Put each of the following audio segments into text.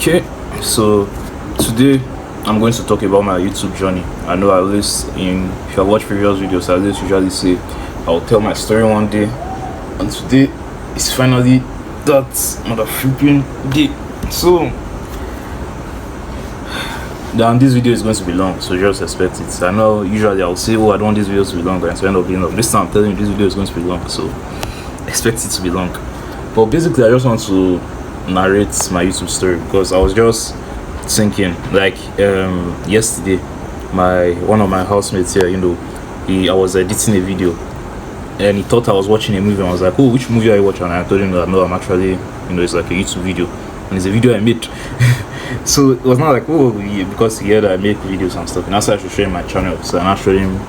Okay, so today I'm going to talk about my YouTube journey. I know I always, if you have watched previous videos, I always usually say I'll tell my story one day, and today is finally that motherfucking day. So, then this video is going to be long, so just expect it. I know usually I'll say, oh, I don't want this video to be long, and so end up being long. This time I'm telling you this video is going to be long, so expect it to be long. But basically, I just want to narrate my YouTube story because I was just thinking, like yesterday, one of my housemates here, I was editing a video, and he thought I was watching a movie. And I was like, oh, which movie are you watching? And I told him that no, I'm actually, it's like a YouTube video, and it's a video I made. So it was not like, oh, because he heard I make videos and stuff, and that's why I should show him my channel. So I showed him,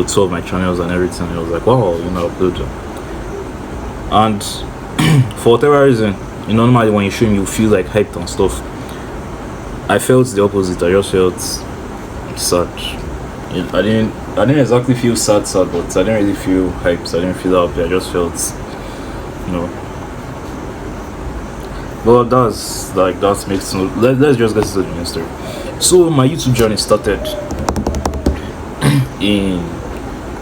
two of my channels and everything. And he was like, wow, upload them. And for whatever reason, normally when you show him, you feel like hyped and stuff. I felt the opposite. I just felt sad. I didn't exactly feel sad, but I didn't really feel hyped. I didn't feel happy. I just felt, But that makes no. Let's just get to the main story. So my YouTube journey started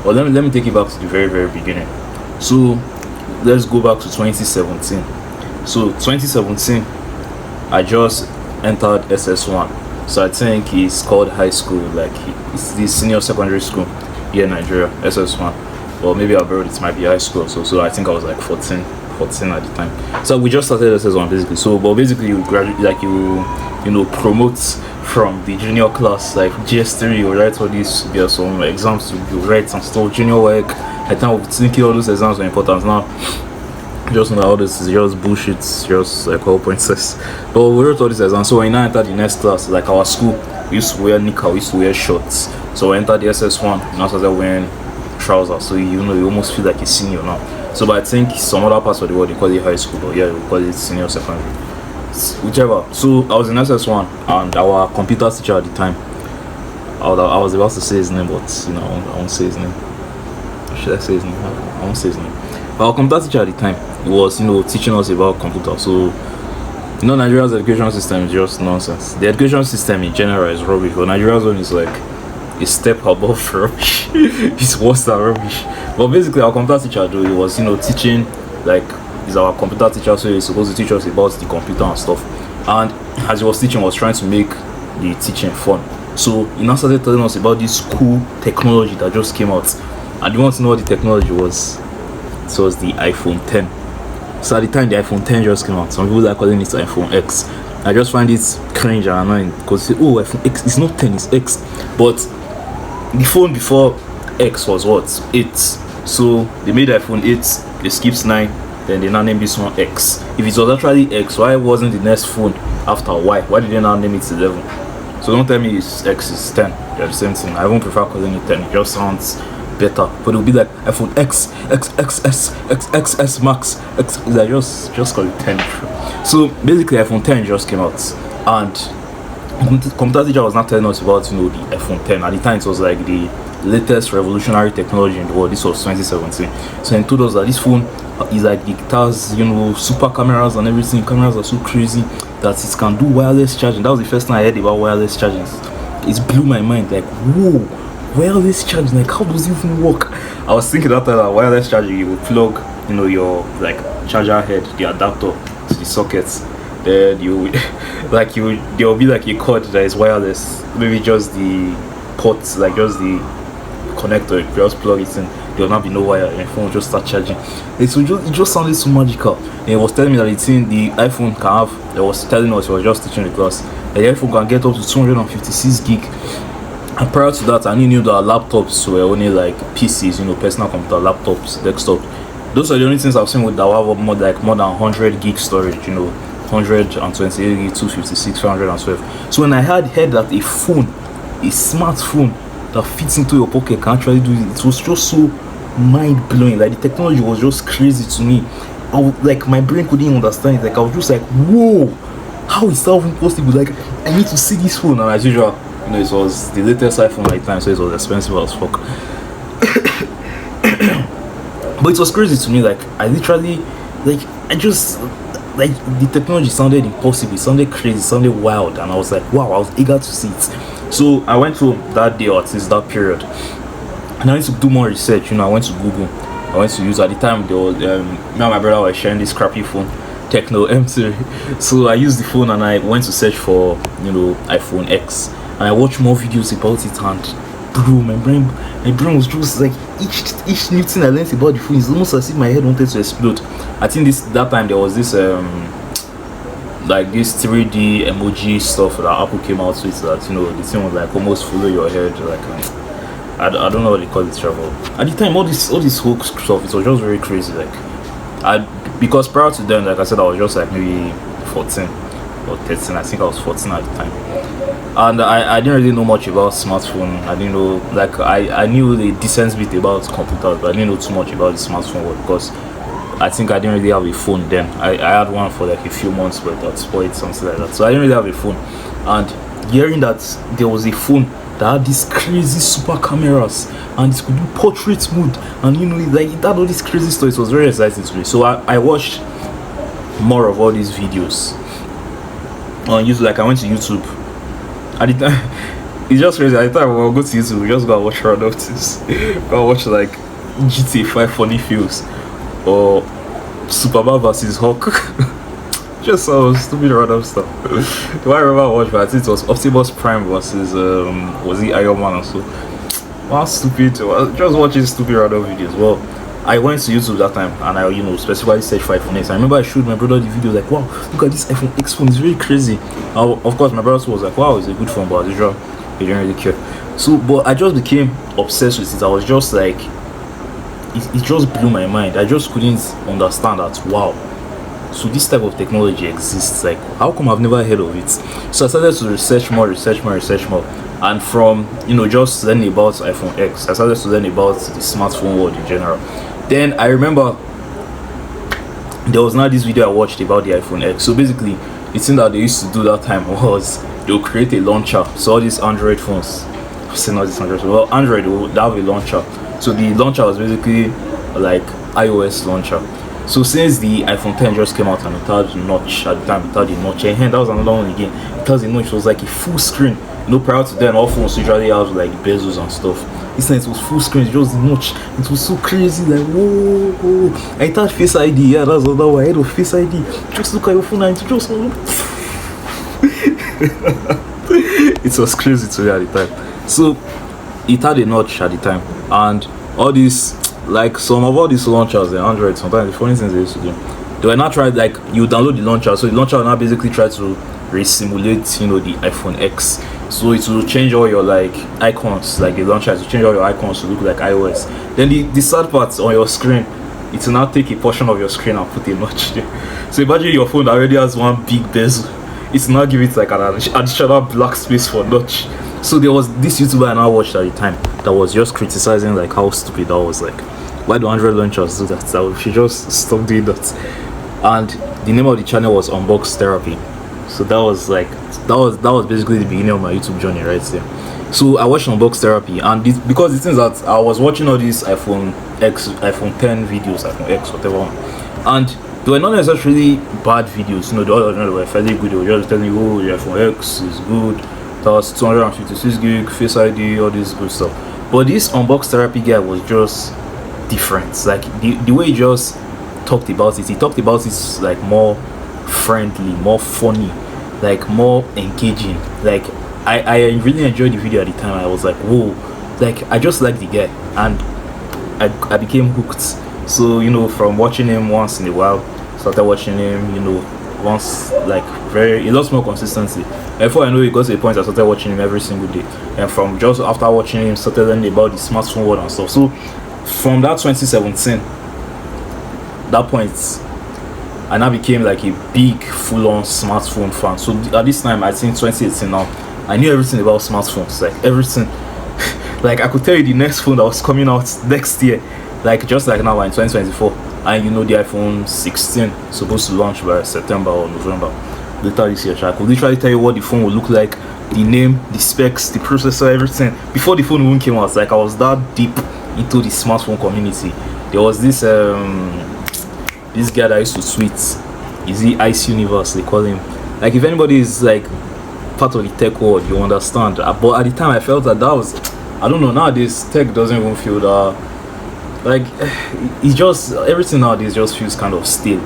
let me take you back to the very, very beginning. So let's go back to 2017. So 2017, I just entered SS1. So I think it's called high school, like it's the senior secondary school here in Nigeria, SS1. Or maybe abroad it might be high school. So I think I was like 14 at the time. So we just started SS1 basically. So but basically you graduate, like you promote from the junior class, like GS3, you write all these, there are some exams you write and stuff, junior work. I think we're thinking all those exams were important. Now just know all this is just bullshit, just like all princess. But we wrote all these exams. So when I entered the next class, like our school, we used to wear knicker, we used to wear shorts. So we entered the SS1, and I started wearing trousers. So you almost feel like a senior now. So but I think some other parts of the world they call it high school, but yeah, we call it senior secondary, whichever. So I was in SS1, and our computer teacher at the time, I was about to say his name, but I won't say his name. Should I say his name? I won't say his name. But our computer teacher at the time, he was teaching us about computers. So Nigeria's education system is just nonsense. The education system in general is rubbish, but Nigeria's one is like a step above rubbish. It's worse than rubbish. But basically our computer teacher, though, he was teaching, like, he's our computer teacher, so he's supposed to teach us about the computer and stuff. And as he was teaching, he was trying to make the teaching fun. So he now started telling us about this cool technology that just came out. And you want to know what the technology was? It was the iPhone 10. So at the time the iPhone 10 just came out, some people are calling it iPhone X. I just find it cringe and annoying because they say, oh, iPhone X, it's not 10, it's X. But the phone before X was what? 8. So they made iPhone 8, they skipped 9, then they now named this one X. If it was actually X, why wasn't the next phone after Y? Why did they now name it 11? So don't tell me it's X is 10. They're the same thing. I won't prefer calling it 10. It just sounds better. But it'll be like iPhone X, XXS, XXS Max, X. Like just call it 10. So basically iPhone 10 just came out, and computer teacher was not telling us about the iPhone 10. At the time it was like the latest revolutionary technology in the world. This was 2017. So he told us that this phone is like, it has super cameras and everything. Cameras are so crazy that it can do wireless charging. That was the first time I heard about wireless charging. It blew my mind, like, whoa, wireless charging, like, how does it even work? I was thinking that wireless charging, you would plug your like charger head, the adapter to the sockets, then there will be like a cord that is wireless, maybe just the ports, like just the connector, you just plug it in, there will not be no wire, and your phone will just start charging. It just sounded so magical. And it was telling me that the iPhone can have, it was telling us, it was just teaching the class, that the iPhone can get up to 256 gig. And prior to that, I knew that laptops were only like PCs, personal computer, laptops, desktop. Those are the only things I've seen with that have more than 100 gig storage, 128 gig, 256, 512. So when I heard that a phone, a smartphone that fits into your pocket can actually do it, it was just so mind blowing. Like, the technology was just crazy to me. Like, my brain couldn't understand it. Like, I was just like, whoa, how is that even possible? Like, I need to see this phone. And as usual, it was the latest iPhone at the time, so it was expensive as fuck. But it was crazy to me. Like, I literally, like, I just like the technology sounded impossible, it sounded crazy, it sounded wild, and I was like, wow, I was eager to see it. So I went to that day, or at least that period, and I went to do more research. I went to Google, I went to use, at the time there was me and my brother were sharing this crappy phone, Techno M3. So I used the phone and I went to search for iPhone X, and I watched more videos about it, and bro, my brain was just like, each new thing I learned about the phone is almost as if my head wanted to explode. I think that time there was this like this 3D emoji stuff that Apple came out with, that the thing was like almost follow your head, like I don't know what they call it, travel. At the time, all this whole stuff, it was just very crazy. Like because prior to then, like I said, I was just like maybe 14 or 13. I think I was 14 at the time, and I didn't really know much about smartphone. I didn't know, like I knew the decent bit about computers, but I didn't know too much about the smartphone world, because I think I didn't really have a phone then. I had one for like a few months, but that spoiled, something like that. So I didn't really have a phone, and hearing that there was a phone that had these crazy super cameras and it could do portrait mode, and like it had all these crazy stuff, it was very exciting to me. So I watched more of all these videos on YouTube. Like I went to YouTube at the time. It's just crazy. At the time, I'll go to YouTube, we just go and watch random things. Go and watch like GTA 5 funny feels, or Superman versus Hulk. Just some stupid random stuff. Do I remember watch? But I think it was Optimus Prime versus was he Iron Man or so. Wow, stupid. Just watching stupid random videos. Well, I went to YouTube that time, and I specifically searched for iPhone X. I remember I showed my brother the video, like, wow, look at this iPhone X phone, it's very crazy. Of course my brother was like, wow, it's a good phone, but as usual, he didn't really care. So but I just became obsessed with it. I was just like, it just blew my mind. I just couldn't understand that, wow, so this type of technology exists. Like, how come I've never heard of it? So I started to research more, and from just learning about iPhone X, I started to learn about the smartphone world in general. Then I remember there was now this video I watched about the iPhone X. So basically, the thing that they used to do that time was they'll create a launcher. So all these Android phones, Android will have a launcher. So the launcher was basically like iOS launcher. So since the iPhone 10 just came out and it had a notch, at the time it had a notch, and that was another one again, it has a notch. It was like a full screen. Prior to then, all phones usually have like bezels and stuff. This time it was full screen, it was the notch. It was so crazy, like whoa. I thought Face ID, yeah, that's another one. I had a Face ID. Just look at your phone and it just it was crazy to me at the time. So it had a notch at the time, and all these, like some of all these launchers in Android, sometimes the funny things they used to do, they were not trying, like you download the launcher, so the launcher will now basically try to re-simulate the iPhone X. So it will change all your like icons, like the launcher will change all your icons to look like iOS. Then the sad part on your screen, it will now take a portion of your screen and put a notch there. So imagine your phone that already has one big bezel, it will now give it like an additional black space for notch. So there was this YouTuber I now watched at the time that was just criticizing like how stupid that was. Like, why do Android launchers do that? That we should just stop doing that. And the name of the channel was Unbox Therapy. So that was basically the beginning of my YouTube journey right there. So I watched Unbox Therapy, and because the things that I was watching all these iPhone X, iPhone 10 videos, iPhone X, whatever, and they were not necessarily bad videos. They all were fairly good. They were just telling you, oh, the iPhone X is good. That's 256 gig, Face ID, all this good stuff. But this Unbox Therapy guy was just different. Like the way he just talked about it, he talked about it like more friendly, more funny, like more engaging. Like I really enjoyed the video at the time. I was like, whoa, like I just like the guy, and I became hooked. So from watching him once in a while, started watching him once, like a lot more consistency. Before I know it got to a point I started watching him every single day, and from just after watching him, started learning about the smartphone world and stuff. So from that 2017, that point, I now became like a big full-on smartphone fan. So at this time, I think 2018 now, I knew everything about smartphones, like everything. Like I could tell you the next phone that was coming out next year, like just like now in 2024. And the iPhone 16 supposed to launch by September or November later this year. So I could literally tell you what the phone would look like, the name, the specs, the processor, everything before the phone even came out. Like I was that deep into the smartphone community. There was this guy that used to tweet is it Ice Universe they call him. Like if anybody is like part of the tech world, you understand. But at the time I felt that was, I don't know, nowadays tech doesn't even feel that, like it's just, everything nowadays just feels kind of stale.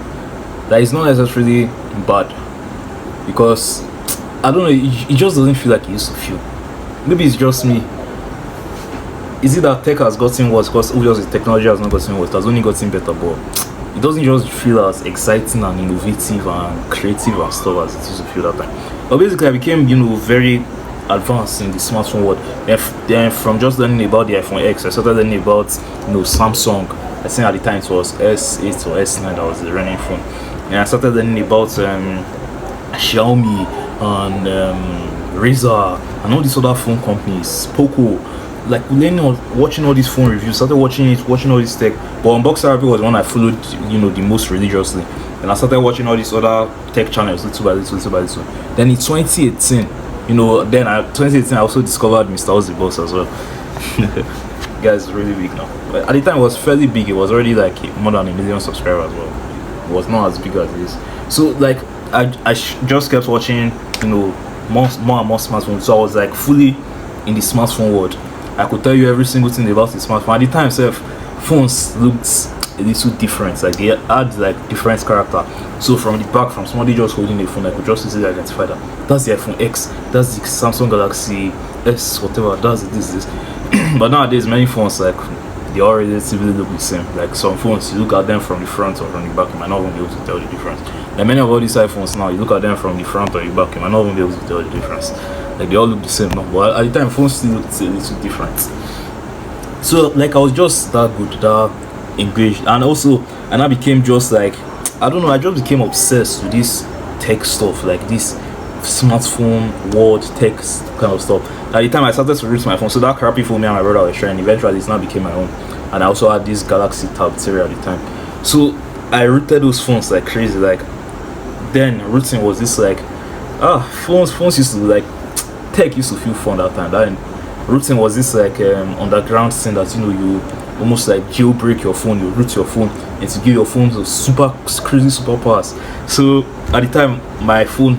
Like it's not necessarily bad, because I don't know, it just doesn't feel like it used to feel. Maybe it's just me. Is it that tech has gotten worse? Because obviously technology has not gotten worse, it has only gotten better, but it doesn't just feel as exciting and innovative and creative and stuff as it used to feel that time. But basically I became, very advanced in the smartphone world. Then from just learning about the iPhone X, I started learning about Samsung. I think at the time it was S8 or S9 that was the running phone. And I started learning about Xiaomi and Razer and all these other phone companies, Poco. Like watching all these phone reviews, started watching all this tech. But Unbox Therapy was one I followed, the most religiously. And I started watching all these other tech channels little by little. Then in 2018, 2018 I also discovered Mr. Ozzy Boss as well. Guys, really big now. But at the time it was fairly big. It was already like more than 1 million subscribers as well. It was not as big as this. So like I just kept watching, more and more smartphones. So I was like fully in the smartphone world. I could tell you every single thing about the smartphone. At the time itself, phones looked a little different. Like they had like different character. So from the back, from somebody just holding a phone, I could just easily identify that's the iPhone X, that's the Samsung Galaxy S, whatever, that's this. But nowadays many phones, like they all relatively look the same. Like some phones, you look at them from the front or from the back, you might not even be able to tell the difference. Like many of all these iPhones now, you look at them from the front or the back, you might not even be able to tell the difference. Like they all look the same now, but at the time phones still looked a little different. So like I was just that good, that engaged, and I became just like, I don't know, I just became obsessed with this tech stuff, like this smartphone world tech kind of stuff. At the time I started to root my phone, so that crappy phone me and my brother were sharing, eventually it's now became my own. And I also had this Galaxy Tab 3 at the time. So I rooted those phones like crazy. Like then rooting was this like phones used to like, tech used to feel fun that time. Then rooting was this like underground thing that you almost like jailbreak your phone, you root your phone and to give your phone those super crazy superpowers. So at the time my phone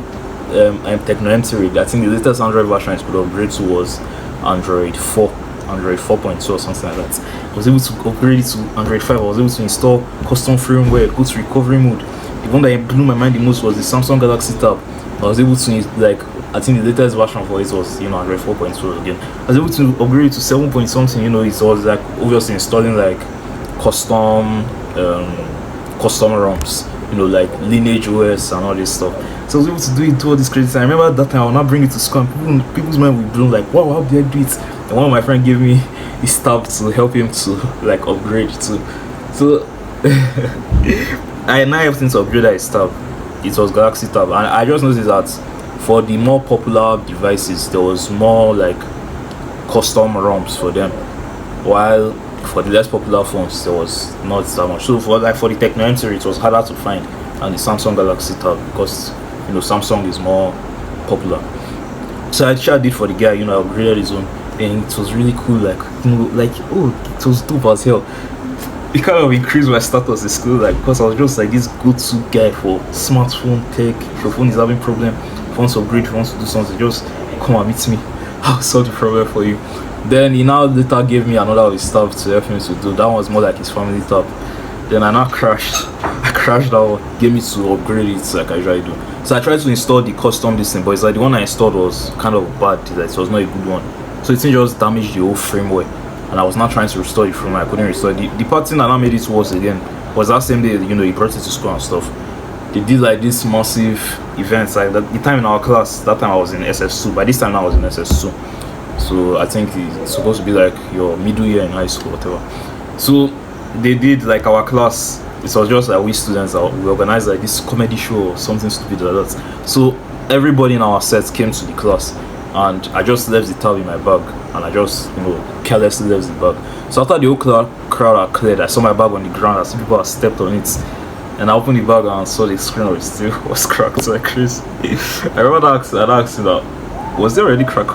Techno M3, I think the latest Android version I could upgrade to was Android 4.2 or something like that. I was able to upgrade it to Android 5. I was able to install custom firmware, go to recovery mode. The one that blew my mind the most was the Samsung Galaxy Tab. I was able to I think the latest version for it was Android 4.2 again. I was able to upgrade it to 7 point something. It was like obviously installing like custom ROMs, like Lineage OS and all this stuff. So I was able to do it to all this crazy time. I remember that time I would not bring it to school and people's mind would blown like, wow, how did I do it? And one of my friends gave me his tab to help him to like upgrade too. So I now have since upgraded his tab. It was Galaxy Tab, and I just noticed that for the more popular devices there was more like custom ROMs for them, while for the less popular phones there was not that much. So for the Techno M3 it was harder to find, and the Samsung Galaxy Tab, because Samsung is more popular. So I tried it for the guy, I upgraded his own, and it was really cool. It was dope as hell. It kind of increased my status in school, because I was just like this go-to guy for smartphone tech. If your phone is having problem, if you want to upgrade, if you want to do something, just come and meet me. I'll solve the problem for you. Then he now later gave me another of his stuff to help him to do. That one was more like his family tab. Then I now crashed. I crashed that one. Gave me to upgrade it like I usually do. So I tried to install the custom this thing, but it's like the one I installed was kind of bad. Like, it was not a good one. So it just damaged the whole firmware. And I was not trying to restore it from I couldn't restore it. The part thing that now made it worse again was that same day, he brought it to school and stuff. They did like this massive events. Like the time in our class, that time I was in SS2. By this time I was in SS2. So I think it's supposed to be like your middle year in high school, whatever. So they did like our class. It was just like we students, we organized like this comedy show or something stupid like that. So everybody in our sets came to the class, and I just left the tab in my bag, and I just carelessly left the bag. So after the whole crowd had cleared, I saw my bag on the ground. I saw people had stepped on it, and I opened the bag and saw the screen was still was cracked like crazy. I remember I asked that, was there already crack?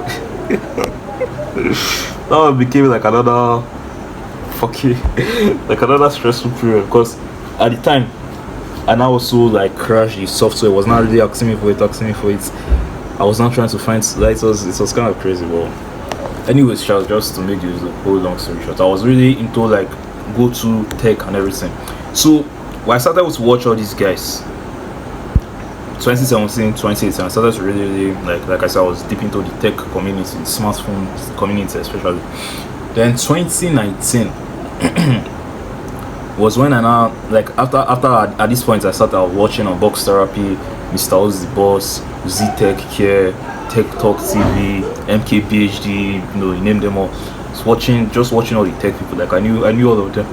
That one became like another like another stressful period, because at the time and I also like crashed the software. It was not really asking me for it. I was not trying to find like it was kind of crazy. But anyways, just to make this a whole long story short, I was really into like go to tech and everything. So when I started to watch all these guys, 2017, 2018, I started to really like I said, I was deep into the tech community, the smartphone community especially. Then 2019 was when I now like after at this point I started watching Unbox Therapy, Mr. Oz the Boss, Z Tech Care, Tech Talk TV, MKPhD, you know, you name them all. Just watching all the tech people. Like I knew all of them.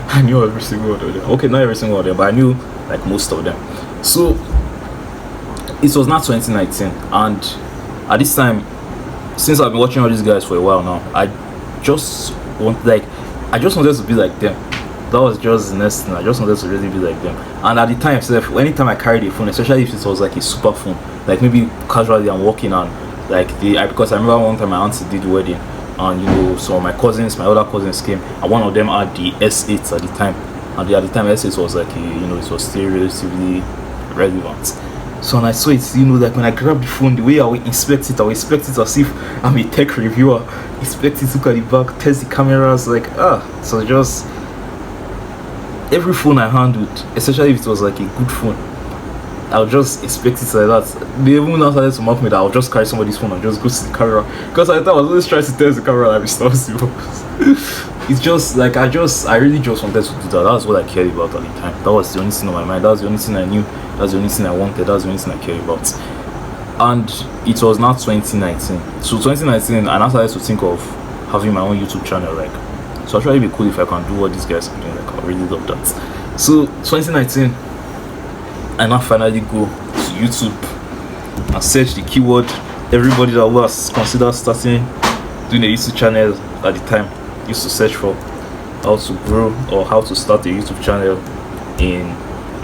I knew every single one of them. Okay, not every single one of them, but I knew like most of them. So it was not 2019, and at this time, since I've been watching all these guys for a while now, I just wanted to be like them. That was just the next thing. I just wanted to really be like them. And at the time, anytime I carried a phone, especially if it was like a super phone, like maybe casually I'm walking on, like because I remember one time my auntie did wedding, and you know, so my other cousins came, and one of them had the S8 at the time, and at the time S8 was like it was still relatively relevant. So when I saw it, you know, like when I grabbed the phone, the way I would inspect it as if I'm a tech reviewer. Inspect it, look at the back, test the cameras, like so just every phone I handled, especially if it was like a good phone, I'll just inspect it like that. They even now started to mock me that I'll just carry somebody's phone and just go to the camera, because I thought I was always trying to test the camera like Mr. It's just like I really just wanted to do that. That's what I cared about at the time. That was the only thing on my mind. That was the only thing I knew. That's the only thing I wanted. That's the only thing I cared about. And it was now 2019. So 2019, I now started to think of having my own YouTube channel. Like, so actually it'd be cool if I can do what these guys are doing. Like, I really love that. So 2019, I now finally go to YouTube and search the keyword everybody that was considered starting doing a YouTube channel at the time used to search for: how to grow or how to start a YouTube channel in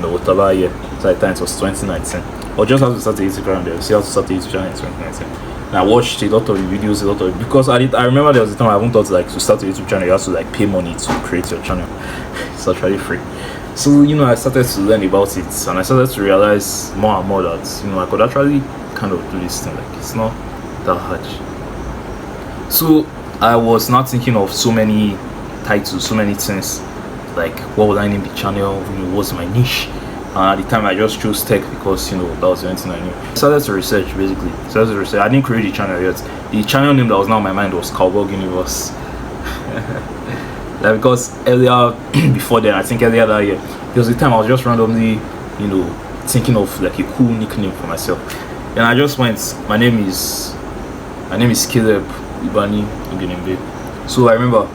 whatever year. So at the time it was 2019, or just how to start a YouTube channel. They'll see how to start a YouTube channel in 2019. And I watched a lot of the videos, because I remember there was a time I even thought like to start a YouTube channel you have to like pay money to create your channel. It's actually free. So I started to learn about it, and I started to realize more and more that I could actually kind of do this thing. Like, it's not that hard. So I was not thinking of so many titles, so many things, like what would I name the channel, what's my niche. And at the time I just chose tech because that was the only thing I knew. I started to research. I didn't create the channel yet. The channel name that was now in my mind was Cowboy Universe. Like, because earlier before then, I think earlier that year, there was a time I was just randomly thinking of like a cool nickname for myself, and I just went, my name is Caleb Ibani Ugenembe. So I remember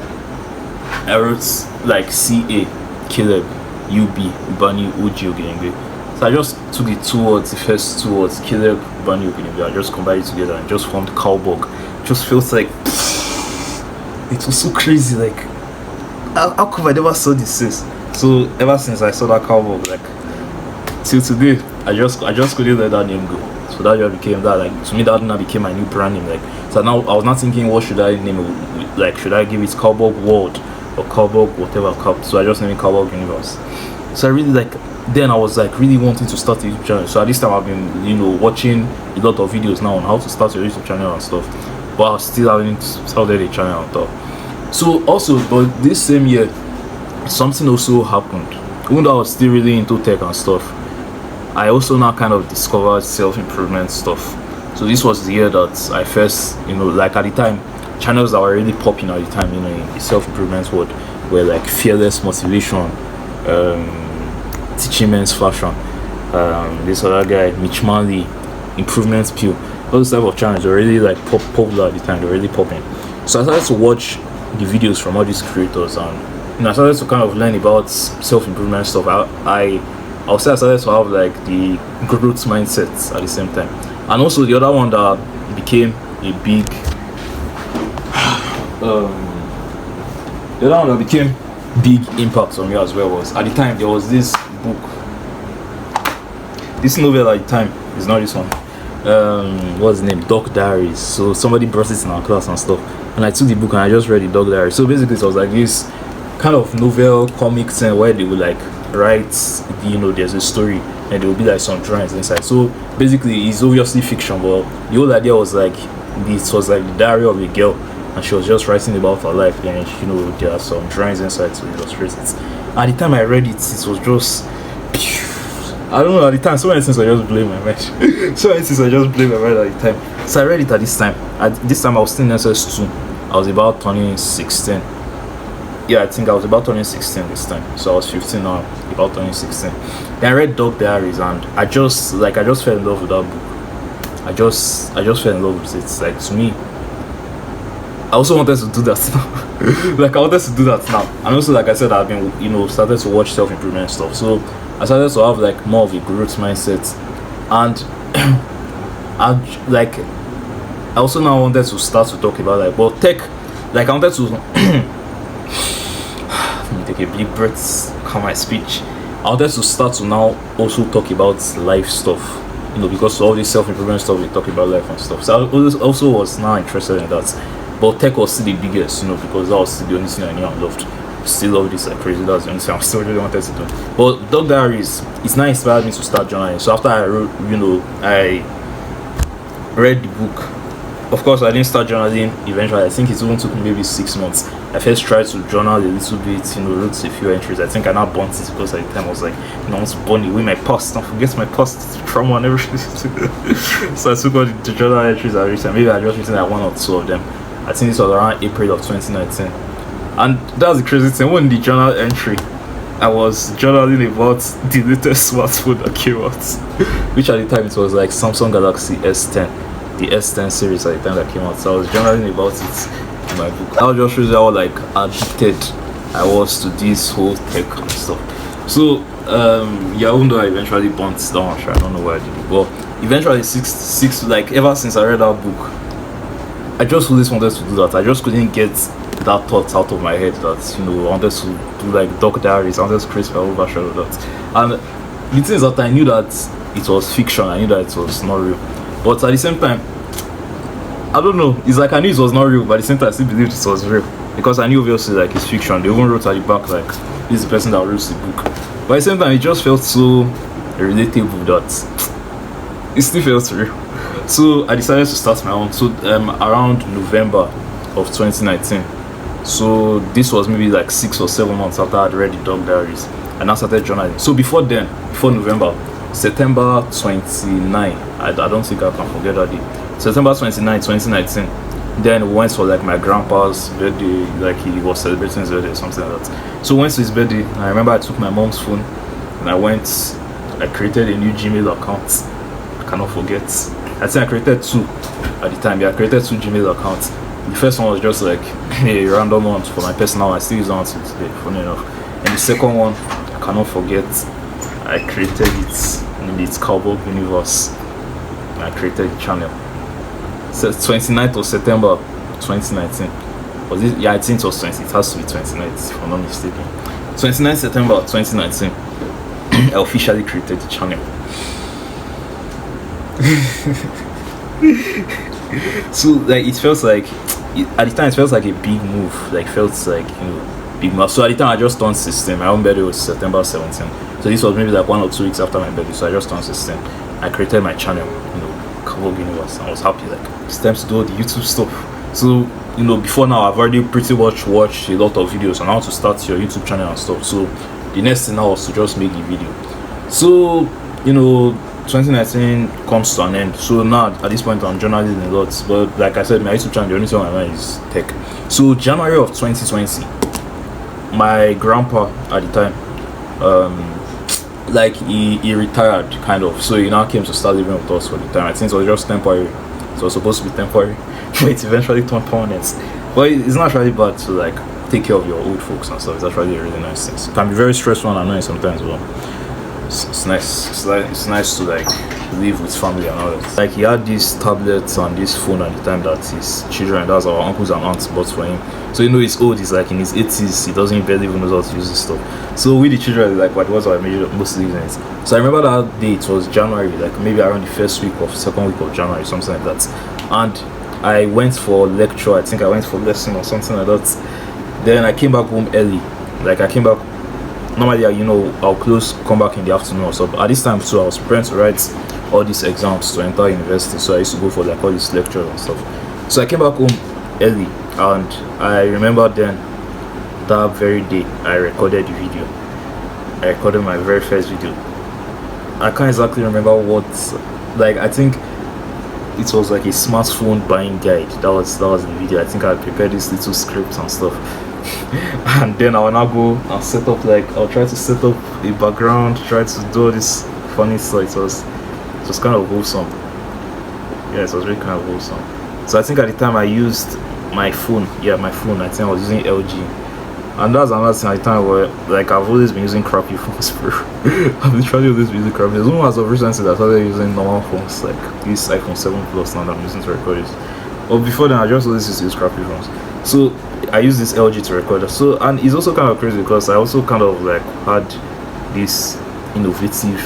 I wrote like CA Caleb UB Ibani OG Ugenembe. So I just took the first two words, Caleb Ibani Ugenembe, I just combined it together and just formed Cowbug. Just felt like it was so crazy. Like, how come I never saw this since? So ever since I saw that Cowbug, like till today, I just couldn't let that name go. So that just became that, like, to me that now became my new brand name. Like, so now I was not thinking what should I name it, like should I give it Cowbug World or Cowbug whatever. So I just named it Cowbug Universe. So I really then I was like really wanting to start a YouTube channel. So at this time I've been watching a lot of videos now on how to start a YouTube channel and stuff, but I still haven't started a channel on top. So also, but this same year something also happened. Even though I was still really into tech and stuff, I also now kind of discovered self-improvement stuff. So this was the year that I first, like at the time, channels that were really popping at the time, in the self-improvement world were like Fearless Motivation, Teaching Men's Fashion, this other guy, Mitch Manley, Improvement Pill. All those type of channels were really like popular at the time. They were really popping. So I started to watch the videos from all these creators, and I started to kind of learn about self-improvement stuff. I'll say I started to have like the growth mindset at the same time. And also the other one that became a big impact on me as well was, at the time there was this book, this novel at the time, it's not this one, what's the name, Dog Diaries. So somebody brought it in our class and stuff, and I took the book and I just read the Dog Diaries. So basically it was like this kind of novel comic thing where they would like write, there's a story, and there will be like some drawings inside. So basically, it's obviously fiction, but the whole idea was like this was like the diary of a girl, and she was just writing about her life, and there are some drawings inside to illustrate it. At the time I read it, it was just, I don't know, at the time so many things I just blame my mind. So many things I just blame my mind at the time. So I read it at this time. At this time I was still in SS2. I was about turning 16. Yeah, I think I was about turning 16 this time. So I was 15 now, about turning 16. Then I read Dog Diaries, and I just fell in love with that book. I just fell in love with it. Like, to me, I also wanted to do that now. Like, I wanted to do that now. And also, like I said, I've been, started to watch self-improvement stuff. So I started to have like more of a growth mindset. And I also now wanted to start to talk about like, but tech, like I wanted to let me take a big breath, calm my speech. I wanted to start to now also talk about life stuff, because all this self-improvement stuff we talk about life and stuff. So I also was now interested in that. But tech was still the biggest, because that was still the only thing I knew and loved. Still love this like crazy. That's the only thing I still really wanted to do. But Dog Diaries, it's now inspired me to start journaling. So after I wrote, I read the book. Of course, I didn't start journaling eventually. I think it even took maybe 6 months. I first tried to journal a little bit, wrote a few entries. I think I now burnt it because at the time I was like, I want to burn away my past, don't forget my past trauma and everything. So I took all the journal entries I written. Maybe I just written like 1 or 2 of them. I think this was around April of 2019. And that's the crazy thing. When the journal entry, I was journaling about the latest smartphone that came out, which at the time it was like Samsung Galaxy S10. The S10 series at the time that came out. So I was journaling about it in my book. I was just really how like addicted I was to this whole tech and stuff. So even though I eventually burnt it down, I don't know why I did it, but eventually six like ever since I read that book, I just always wanted to do that. I just couldn't get that thought out of my head that I wanted to do like Dog Diaries. I wanted to create my own version of that. And the thing is that I knew that it was fiction. I knew that it was not real. But at the same time, I don't know. It's like I knew it was not real, but at the same time I still believed it was real, because I knew obviously like it's fiction. They even wrote at the back like this is the person that wrote the book. But at the same time, it just felt so relatable that it still felt real. So I decided to start my own. So around November of 2019. So this was maybe like 6 or 7 months after I'd read the Dog Diaries, and I started journaling. So before November, September 29, I don't think I can forget that day. September 29, 2019. Then we went for like my grandpa's birthday, like he was celebrating his birthday or something like that. So we went to his birthday. I remember I took my mom's phone and I created a new Gmail account. I cannot forget. I think I created 2 at the time. Yeah, I created 2 Gmail accounts. The first one was just like a random one for my personal. I still use that until today, funny enough. And the second one, I cannot forget. I created it in its cowboy universe. I created the channel. So 29th of September 2019. Was it? Yeah, I think it was 20. It has to be 29th if I'm not mistaken. 29th September 2019. I officially created the channel. So like it felt like at the time it felt like a big move. Like felt like big move. So at the time I just turned 16. My own birthday was September 17th. So this was maybe like 1 or 2 weeks after my birthday. So I just turned 16. I created my channel, Cowboy Universe. I was happy, like it's time to do all the YouTube stuff. So before now I've already pretty much watched a lot of videos on how to start your YouTube channel and stuff. So the next thing now was to just make the video. So 2019 comes to an end. So now at this point I'm journaling a lot, but like I said, my YouTube channel, the only thing on my mind is tech. So January of 2020, my grandpa at the time, like he retired kind of, so he now came to start living with us for the time. I think it was just temporary. It was supposed to be temporary, but it eventually turned permanent. But it's not really bad to like take care of your old folks and stuff. It's actually a really nice thing. It can be very stressful and annoying sometimes, but it's nice. It's nice to like live with family and all that. Like he had these tablets and this phone at the time that his children, that's our uncles and aunts, bought for him. So he's old. He's like in his 80s. He doesn't barely even know how to use this stuff. So with the children, like what was our major mostly using it. So I remember that day. It was January, like maybe around the second week of January, something like that. And I went for lecture. I think I went for lesson or something like that. Then I came back home early. Like I came back normally I'll come back in the afternoon or so. But at this time too, I was preparing to write all these exams to enter university, so I used to go for like all these lectures and stuff. So I came back home early, and I remember then that very day I recorded the video. I recorded my very first video. I can't exactly remember what, like, I think it was like a smartphone buying guide. That was the video. I think I prepared this little script and stuff. And then I will now go and set up, like, I'll try to set up a background, try to do all this funny stuff. It was kind of wholesome. Yeah, it was really kind of wholesome. So I think at the time I used my phone. Yeah, my phone. I think I was using LG. And that's another thing at the time where, like, I've always been using crappy phones, bro. I've literally always been using crappy. There's no as of recently that I started using normal phones, like this iPhone 7 Plus now that I'm using to record this. But before then, I just always used to use crappy phones. So I use this LG to record. So, and it's also kind of crazy because I also kind of like had this innovative,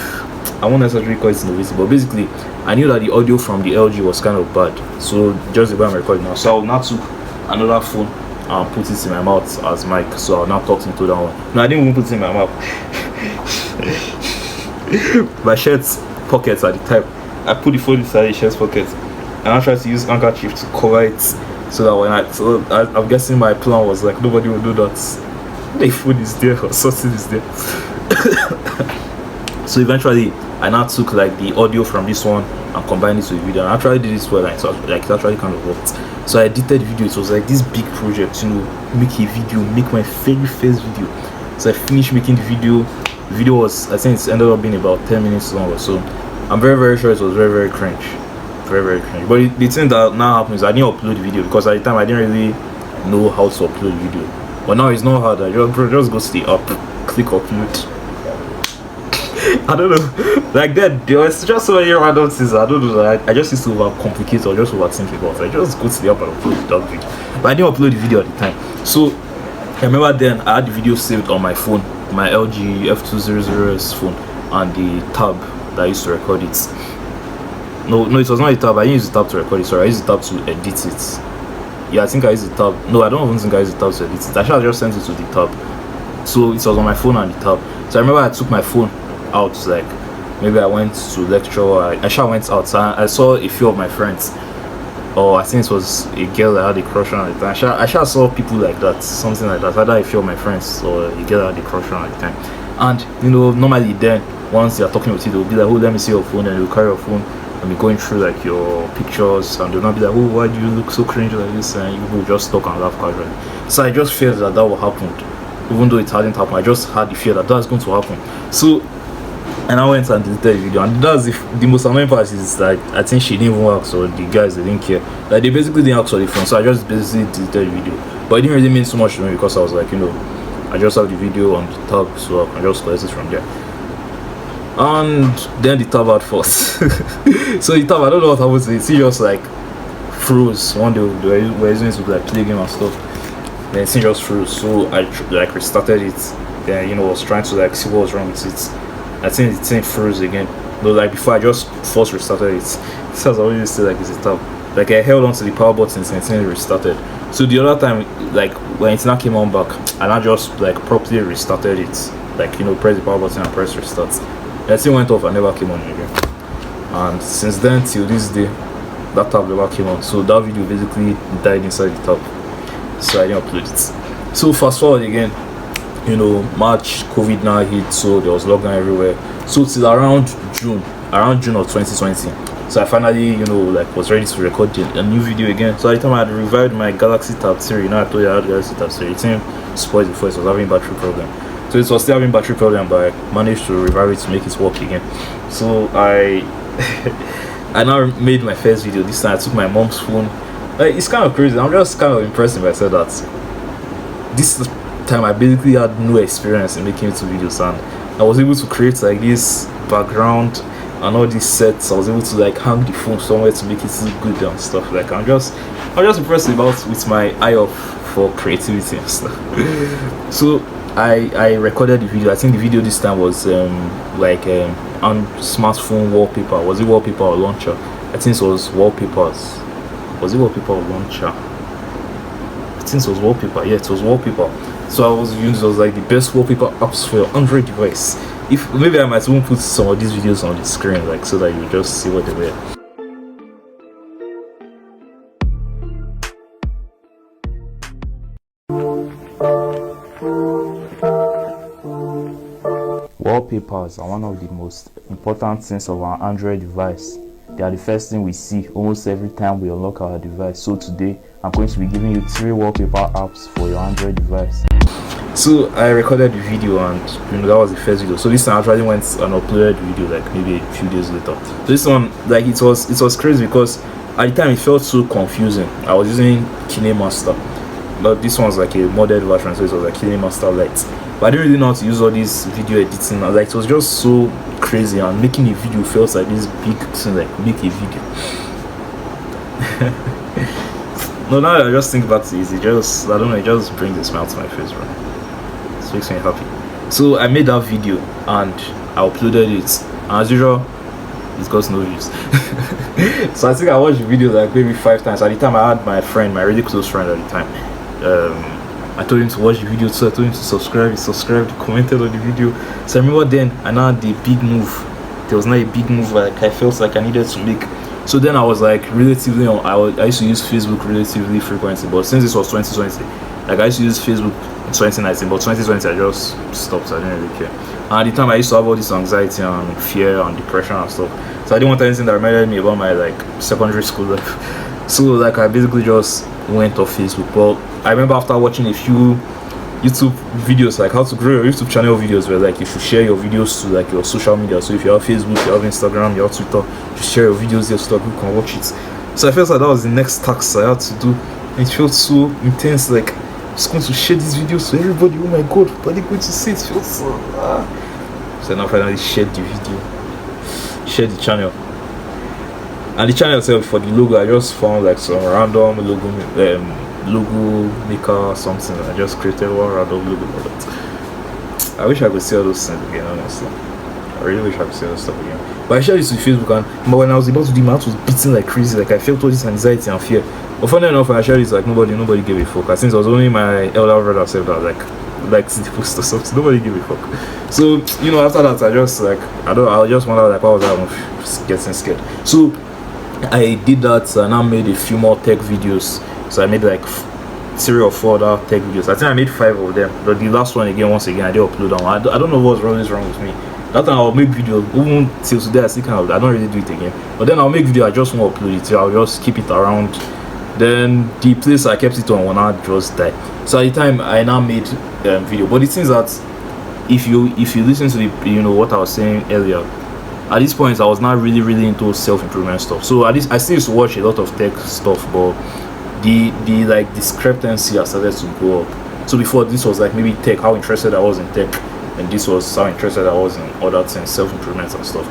I won't necessarily call it innovative, but basically I knew that the audio from the LG was kind of bad. So just the way I'm recording now. So I now took another phone and put it in my mouth as mic. So I'll now talk into that one. No, I didn't even put it in my mouth. My shirt's pockets at the time. I put the phone inside the shirt's pocket, and I tried to use handkerchief to cover it, so that when I'm guessing my plan was like nobody will do that. The phone is there or something is there. So eventually I now took like the audio from this one and combined it with video, and I actually did this well, like, so like it actually kind of worked. So I edited the video. It was like this big project, make a video, make my very first video. So I finished making the video. The video was, I think it ended up being about 10 minutes long or so. I'm very, very sure it was very, very cringe. Very, very cringe. But the thing that now happens, I didn't upload the video because at the time I didn't really know how to upload the video. But now it's not hard. I just go to the app, click upload. I don't know, like that there was just so many random things. I don't know, I just used to overcomplicate or just overthink about it. I just go to the app and upload that video, but I didn't upload the video at the time. So I remember then I had the video saved on my phone, my LG F200s phone, and the tab that I used to record it. No, it was not a tab. I didn't use the tab to record it. Sorry, I used the tab to edit it. Yeah, I think I used the tab. No, I don't even think I used the tab to edit it. I should have just sent it to the tab. So it was on my phone and the tab. So I remember I took my phone out, like maybe I went to lecture. I sure went out. So I saw a few of my friends. Or I think it was a girl that had a crush on at the time. I sure saw people like that, something like that. Either a few of my friends or a girl that had a crush on at the time. And normally then once they're talking with you, they'll be like, oh, let me see your phone, and they'll carry your phone and be going through like your pictures, and they'll not be like, oh, why do you look so cringe like this? And you will just talk and laugh casually. So I just feared that would happen, even though it hadn't happened. I just had the fear that that's going to happen. So, and I went and deleted the video, and that's the most annoying part is that I think she didn't even ask, or the guys, they didn't care. Like they basically didn't ask for the phone, so I just basically deleted the video. But it didn't really mean so much to me because I was like, I just have the video on the tab, so I can just collect it from there. And then the tab had froze. So the tab, I don't know what happened to it. It just like froze. One day we were using it to like play game and stuff. Then it just froze. So I like restarted it. Then was trying to like see what was wrong with it. I think the thing froze again. But like before, I just first restarted it. So as I always say, like it's a tab. Like I held onto the power button and it restarted. So the other time, like when it now came on back, and I just like properly restarted it. Like press the power button and press restart. The thing went off and never came on again. And since then till this day, that tab never came on. So that video basically died inside the tab. So I didn't upload it. So fast forward again, March, COVID now hit, so there was lockdown everywhere. So till around June of 2020. So I finally, like was ready to record a new video again. So at the time I had revived my Galaxy Tab 3. I told you I had Galaxy Tab 3. It didn't spoil before, it was having battery problem. So it was still having battery problem, but I managed to revive it to make it work again. So I now made my first video. This time I took my mom's phone. Like, it's kind of crazy. I'm just kind of impressed if I said that this time I basically had no experience in making YouTube videos, and I was able to create like this background and all these sets. I was able to like hang the phone somewhere to make it look good and stuff. Like I'm just impressed with my eye for creativity and stuff. So I recorded the video. I think the video this time was on smartphone wallpaper. Was it wallpaper or launcher? I think it was wallpapers. Was it wallpaper or launcher? I think it was wallpaper. Yeah, it was wallpaper. So I was using it was like the best wallpaper apps for your Android device. If maybe I might even put some of these videos on the screen, like so that you just see what they were. Wallpapers are one of the most important things of our Android device. They are the first thing we see almost every time we unlock our device. So today I'm going to be giving you 3 wallpaper apps for your Android device. So I recorded the video, and that was the first video. So this one actually went and uploaded the video like maybe a few days later. So this one, like, it was crazy because at the time it felt so confusing. I was using KineMaster, but this one's like a modded version, so it was like KineMaster Lite. But I didn't really know how to use all this video editing. Like, it was just so crazy, and making a video felt like this big thing, like make a video. No, now I just think about it, it just, I don't know, it just brings a smile to my face, bro. It makes me happy. So I made that video and I uploaded it, and as usual, it got no views. So I think I watched the video like maybe 5 times. At the time I had my friend, my really close friend at the time, I told him to watch the video too. I told him to subscribe. He subscribed, commented on the video. So I remember then I now had the big move. There was not a big move like I felt like I needed to make. So then I was like relatively on, I used to use Facebook relatively frequently, but since this was 2020, like I used to use Facebook in 2019, but 2020 I just stopped. I didn't really care. And at the time I used to have all this anxiety and fear and depression and stuff, so I didn't want anything that reminded me about my like secondary school life. So like I basically just went off Facebook. But I remember after watching a few YouTube videos, like how to grow your YouTube channel videos, where like you should share your videos to like your social media. So if you have Facebook, you have Instagram, you have Twitter, you share your videos there so that people can watch it. So I felt like that was the next task I had to do. It felt so intense, like I was going to share these videos to everybody. Oh my god, but they're going to see it. Feels so So now finally shared the video, shared the channel. And the channel itself, for the logo, I just found like some random logo maker something. I just created one random logo for that. I wish I could see all those things again, honestly. I really wish I could see all those stuff again. But I shared this with Facebook, and when I was about to do, my heart was beating like crazy. Like I felt all this anxiety and fear. But funny enough, when I shared it, like nobody gave a fuck. I think it was only my elder brother said that like the post or something. Nobody gave a fuck. So after that, I just like I just wondered like why was I getting scared. So I did that, and I made a few more tech videos. So I made like 3 or 4 other tech videos. I think I made 5 of them, but the last one once again I did upload them. I don't know what's wrong with me. That time I'll make videos, even till today I don't really do it again. But then I'll make video, I just won't upload it, so I'll just keep it around. Then the place I kept it on when I just died. So at the time I now made video. But the thing is that if you listen to the what I was saying earlier, at this point I was not really into self-improvement stuff. So at least I still used to watch a lot of tech stuff, but the like discrepancy has started to go up. So before, this was like maybe tech, how interested I was in tech, and this was how interested I was in other things, self-improvement and stuff.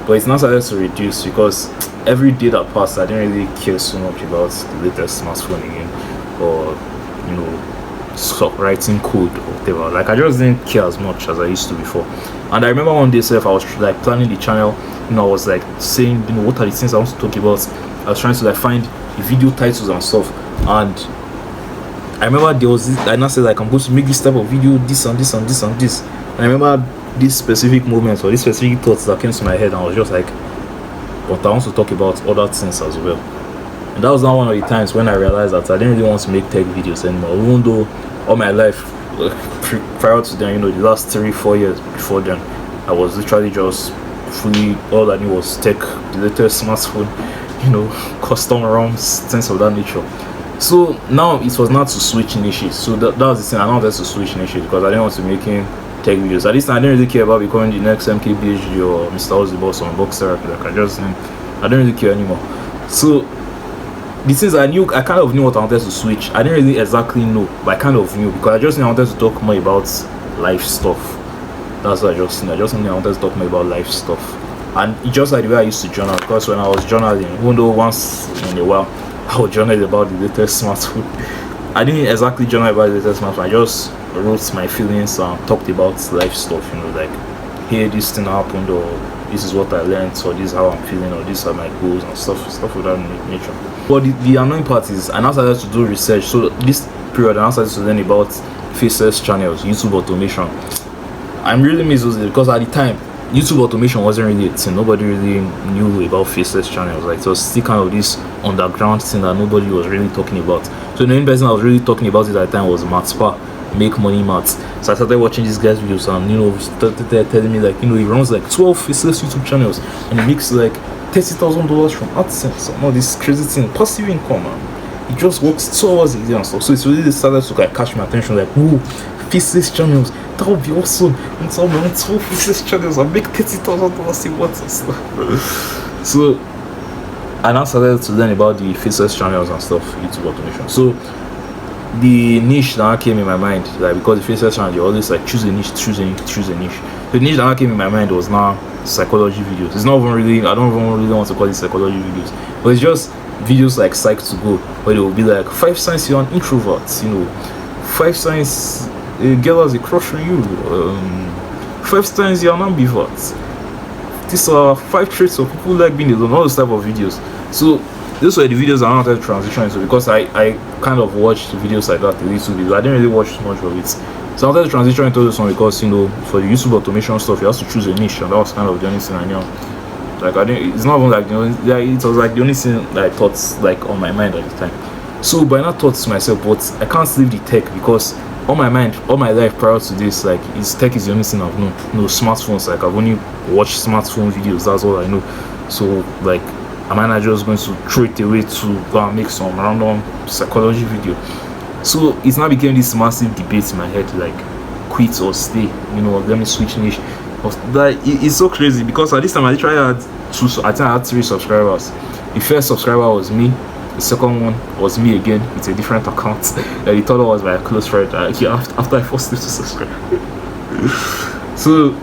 But it's not started to reduce because every day that passed I didn't really care so much about the latest smartphone again, or stop writing code or whatever. Like I just didn't care as much as I used to before. And I remember one day I was like planning the channel, I was like saying, what are the things I want to talk about. I was trying to like find the video titles and stuff, and I remember there was this, I now said like I'm going to make this type of video, this and this and this and this. And I remember this specific moment or these specific thoughts that came to my head, and I was just like, but I want to talk about other things as well. And that was now one of the times when I realized that I didn't really want to make tech videos anymore, even though all my life prior to then, the last 3-4 years before then, I was literally just fully, all I knew was tech, the latest smartphone, custom ROMs, things of that nature. So now it was not to switch niches. So that was the thing. I wanted to switch niches because I didn't want to be making tech videos. At least I didn't really care about becoming the next MKBHD or Mr. Ozzy Boss or Box Therapy. Like I didn't really care anymore. So the things I kind of knew what I wanted to switch. I didn't really exactly know, but I kind of knew because I just knew I wanted to talk more about life stuff. That's what I just knew. I just knew I wanted to talk more about life stuff. And it's just like the way I used to journal, because when I was journaling, even though once in a while I would journal about the latest smartphone, I didn't exactly journal about the latest smartphone. I just wrote my feelings and talked about life stuff, like, hey, this thing happened, or this is what I learned, or this is how I'm feeling, or these are my goals and stuff of that nature. But the annoying part is I now started to do research. So this period, I started to learn about faceless channels, YouTube automation. I'm really amazed because at the time, YouTube automation wasn't really a thing. Nobody really knew about faceless channels. Like, it was still kind of this underground thing that nobody was really talking about. So the only person I was really talking about it at the time was Matspa, Make Money Mats. So I started watching these guys' videos, and started telling me, like, he runs like 12 faceless YouTube channels and he makes like $30,000 from AdSense and all this crazy thing, passive income, man. He just works 2 hours a day and stuff. So it's really started to like catch my attention, like, ooh, faceless channels, that would be awesome. And so I'm on 12 faceless channels and make $30,000 a month and stuff. So I now started to learn about the faceless channels and stuff, YouTube automation. So the niche that came in my mind, like, because the faceless channel, you always like choose a niche. The niche that came in my mind was now psychology videos. It's not even really, I don't even really want to call it psychology videos, but it's just videos like Psych to Go, where they will be like 5 signs you're an introvert, 5 signs a girl has a crush on you, 5 signs you're an ambivert. These are 5 traits of people like being alone, all those type of videos. So those were the videos I wanted to transition into, because I kind of watched videos like that, the YouTube videos. I didn't really watch much of it. So I wanted to transition into this one because, for the YouTube automation stuff, you have to choose a niche, and that was kind of the only thing I knew. Like, it's not even like, it was like the only thing that I thought, like, on my mind at the time. So, but I not thought to myself, but I can't leave the tech, because on my mind, all my life prior to this, like, tech is the only thing I've known. Smartphones, like, I've only watched smartphone videos, that's all I know. So, like, am I not just going to throw it away to go and make some random psychology video? So it's now became this massive debate in my head, like, quit or stay, let me switch niche. But it's so crazy, because at this time I literally had 3 subscribers. The first subscriber was me, the second one was me again with a different account, and the third one was my close friend after I forced him to subscribe. So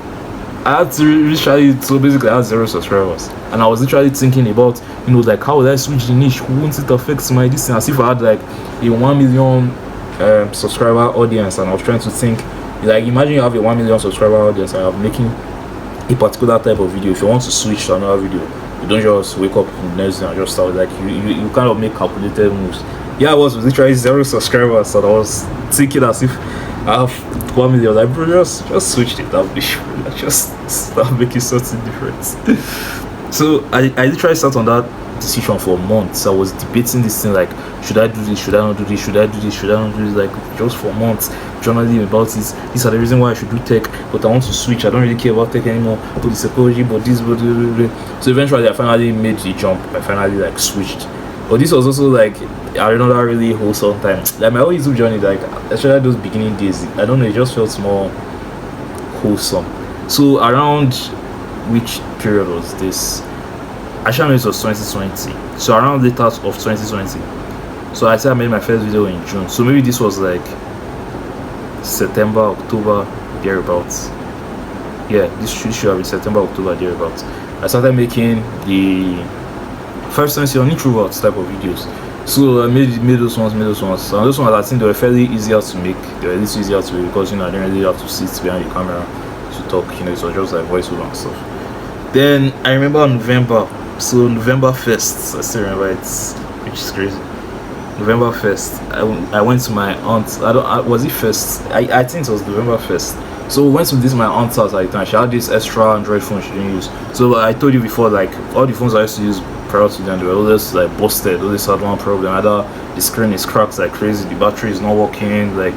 I had to literally, so basically I had 0 subscribers, and I was literally thinking about, like, how would I switch the niche? Won't it affect my distance? As if I had like a 1 million subscriber audience, and I was trying to think, like, imagine you have a 1 million subscriber audience and you're making a particular type of video. If you want to switch to another video, you don't just wake up the next day and just start, like, you kind of make calculated moves. Yeah, I was literally 0 subscribers, so I was thinking as if I have 1 million. Like, bro, just switch it up, just start making something different. So I literally sat on that decision for months. I was debating this thing, like, should I do this, should I not do this, should I do this, should I not do this, like, just for months, journaling about this. These are the reason why I should do tech, but I want to switch. I don't really care about tech anymore, to the psychology, but this, blah, blah, blah. So eventually I finally made the jump. I finally, like, switched. But this was also like another really wholesome time. Like, my whole YouTube journey, like, especially those beginning days, I don't know, it just felt more wholesome. So around which period was this? Actually, it was 2020. So around the start of 2020. So I said I made my first video in June. So maybe this was like September, October, thereabouts. Yeah, this should have been September, October, thereabouts. I started making the first sense on introverts type of videos. So I made those ones. And those ones, I think they were fairly easier to make. They were a little easier to make because, I didn't really have to sit behind the camera to talk. It was just like voiceover and stuff. Then I remember November. So November 1st, I still remember it, which is crazy. November 1st, I went to my aunt. Was it first? I think it was November 1st. So we went to my aunt's house at the time. She had this extra Android phone she didn't use. So I told you before, like, all the phones I used to use prior to them, they were always like busted. Always had one problem. Either the screen is cracked like crazy, the battery is not working, like,